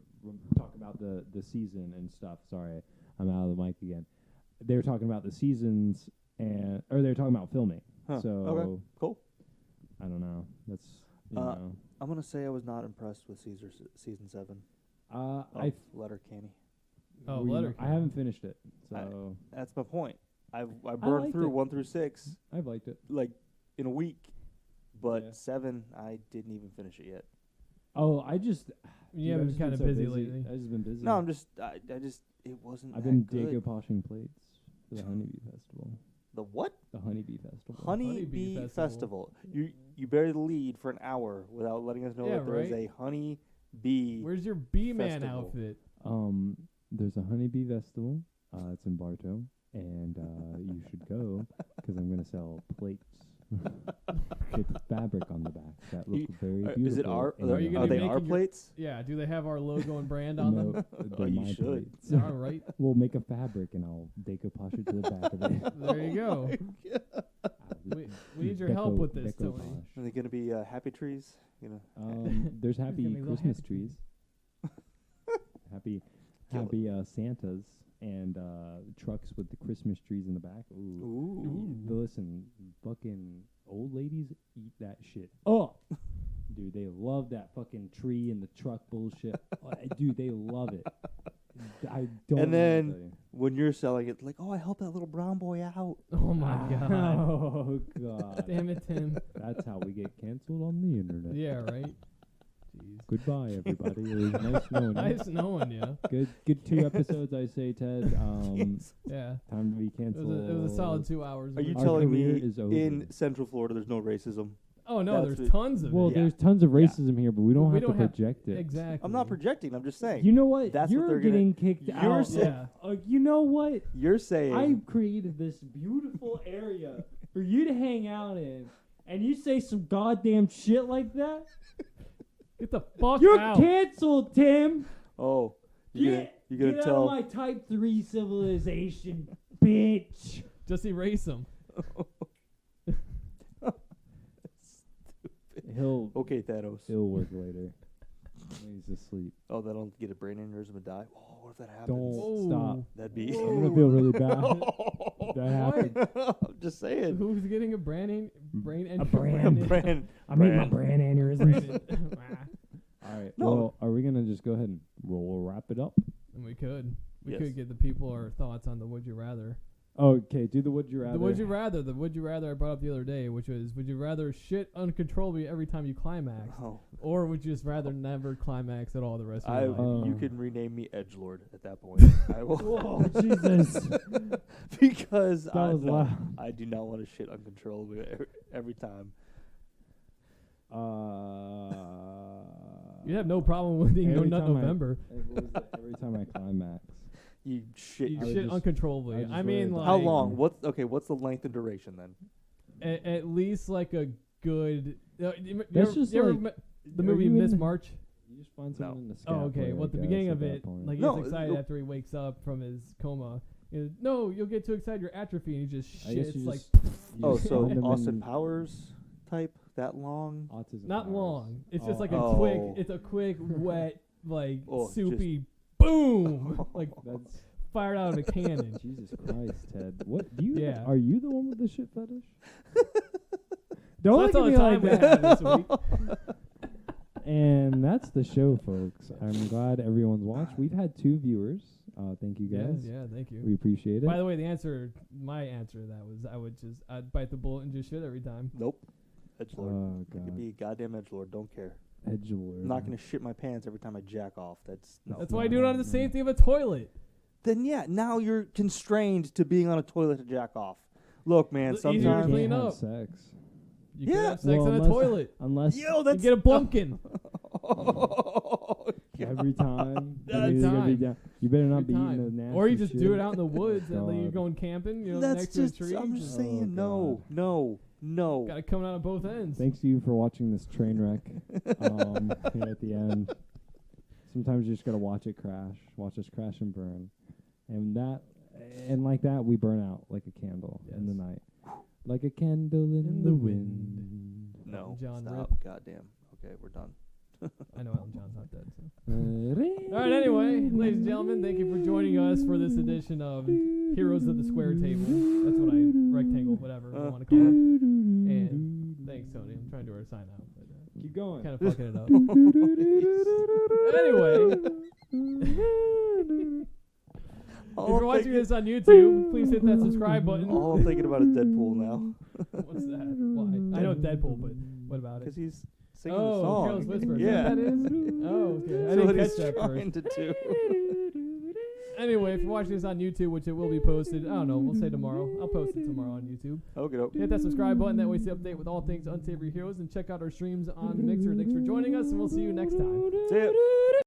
talking about the season and stuff. Sorry, I'm out of the mic again. They were talking about the seasons or they were talking about filming. Huh. So Okay. Cool. I don't know. That's you Uh, know. I'm gonna say I was not impressed with season 7. I Letterkenny. Oh, I Letterkenny. haven't finished it, so That's my point. I burned liked through it. 1 through 6 I've liked it. like in a week, but Yeah. 7 I didn't even finish it yet. Oh, I just You I've have just been kind of so busy lately. I've just been busy. No, I'm just I just it wasn't. I've that been good. decoupaging plates for the Honeybee Festival. The what? The Honeybee Festival. Honeybee Honeybee Festival. You bury the lead for an hour without letting us know Yeah, that there is right. a honeybee. Where's your B-Man Festival. outfit? There's a Honeybee Festival. It's in Bartow, and you should go because I'm gonna sell plates with fabric on the back that look very beautiful. Is it our? and, Are you gonna Are be they our making your- plates? Yeah. Do they have our logo and brand on No, them? they're you my should. plates. All right. We'll make a fabric and I'll decoupage it to the back of it. There you go. We need your help with this, Tony. Decoupage. Are they gonna be happy trees? You know. There's happy gonna be little Christmas happy trees. happy Kill it. Santas and trucks with the Christmas trees in the back. Ooh. Ooh. Listen, fucking old ladies eat that shit up. Dude, they love that fucking tree and the truck bullshit. Dude, they love it. I don't And know then- what to tell you. When you're selling it, like, oh, I helped that little brown boy out. Oh my god. Oh god. Damn it, Tim. That's how we get canceled on the internet. Yeah. Right. Jeez. Goodbye, everybody. It was nice knowing you. Nice knowing you. Good 2 episodes, I say, Ted. Yeah. Time to be It canceled. was a solid 2 hours. Are you Our telling career me is over. in Central Florida there's no racism? Oh no, That's there's it. tons of Well, it. Yeah. there's tons of Yeah. racism here, but we don't We have don't to have- project it. Exactly. I'm not projecting. I'm just saying. You know what? That's what You're they're gonna- getting kicked you're out. saying- Yeah. You know what? You're saying. I created this beautiful area for you to hang out in, and you say some goddamn shit like that? Get the fuck You're out. canceled, Tim. Oh, you're gonna Get out tell. of my Type 3 civilization, bitch. Just erase them. He'll Okay, Thanos. work later. He's asleep. Oh, that'll get a brain aneurysm and die. Oh, what if that happens? Don't Whoa. stop. That'd be. I'm gonna feel really bad. That happened. I'm just saying. Who's getting a brain A brand. Brand. I made my Brand. brain aneurysm. Brandon. All right. No. Well, are we gonna just go ahead and wrap it up? And we could. We Yes. could get the people our thoughts on the would you rather. Okay. Do the would you rather. The would you rather I brought up the other day, which was would you rather shit uncontrollably every time you climax, Oh, or would you just rather never climax at all the rest of I. your life? You Oh. can rename me Edgelord at that point. I will. Whoa, Jesus. Because That I, was no, loud. I do not want to shit uncontrollably every time. You have no problem with being No Every Nut time I- November. Every time I climax. You shit. You I would shit just- uncontrollably. I just I mean, really- like How long? What's the length and duration then? At least like a good. That's just like- the Are movie you Miss in- March. You just find No. someone in the sky. Oh, okay. Well, at the beginning of it, like he No, gets excited no. after he wakes up from his coma. No, you'll get too excited, you're atrophy, and he just I guess shits you like just- you Oh, just so find them Austin in Powers type that long? autism not powers. long. It's just Oh. like a Oh. quick. It's a quick, wet, like Oh, soupy boom, like That's fired out of a cannon. Jesus Christ, Ted. What do you? Yeah. Are you the one with the shit fetish? So Don't that's look all at the me time we like have that. this week. And that's the show, folks. I'm glad everyone's watched. We've had 2 viewers. Thank you guys. Yeah, thank you. We appreciate it. By the way, my answer to that was I'd bite the bullet and just shit every time. Nope. Edgelord. Oh I could God. be a goddamn edgelord. Don't care. Edgelord. I'm not gonna shit my pants every time I jack off. That's no. That's why I do it on the safety of a toilet. Then yeah, now you're constrained to being on a toilet to jack off. Look, man. Easier to You Sometimes. clean can't have up. sex You can Yeah. have sex Well, on a unless- toilet. unless Yo, You that's get a blumpkin. every time. Every You time. better not Every be time. eating the nasty Or you just do shit. it out in the woods and then you're God. going camping, That's next just. to a tree. I'm just Oh, saying. God. No. Gotta come out on both ends. Thanks to you for watching this train wreck here at the end. Sometimes you just gotta watch us crash and burn, and like that we burn out like a candle in the Yes. night, like a candle in the wind. No. John Stop. Goddamn. Okay, we're done. I know Alan John's not dead. So. All All right, anyway, ladies and gentlemen, thank you for joining us for this edition of Heroes of the Square Table. That's what rectangle, whatever you want to call it. And thanks, Tony. I'm trying to do our sign out, but Keep going. kind of fucking it up. Anyway, if you're watching this on YouTube, please hit that subscribe button. All I'm thinking about is Deadpool now. What's that? Why? I know Deadpool, but what about it? Because he's singing the Oh, song. Careless Whisper. Yeah. Is that what that is? Oh, okay. I That's didn't what catch he's that trying first. to do. Anyway, if you're watching this on YouTube, which it will be posted, I don't know, we'll say tomorrow. I'll post it tomorrow on YouTube. Okay. Hit that subscribe button, that way you stay update with all things Unsavory Heroes, and check out our streams on Mixer. Thanks for joining us, and we'll see you next time. See ya.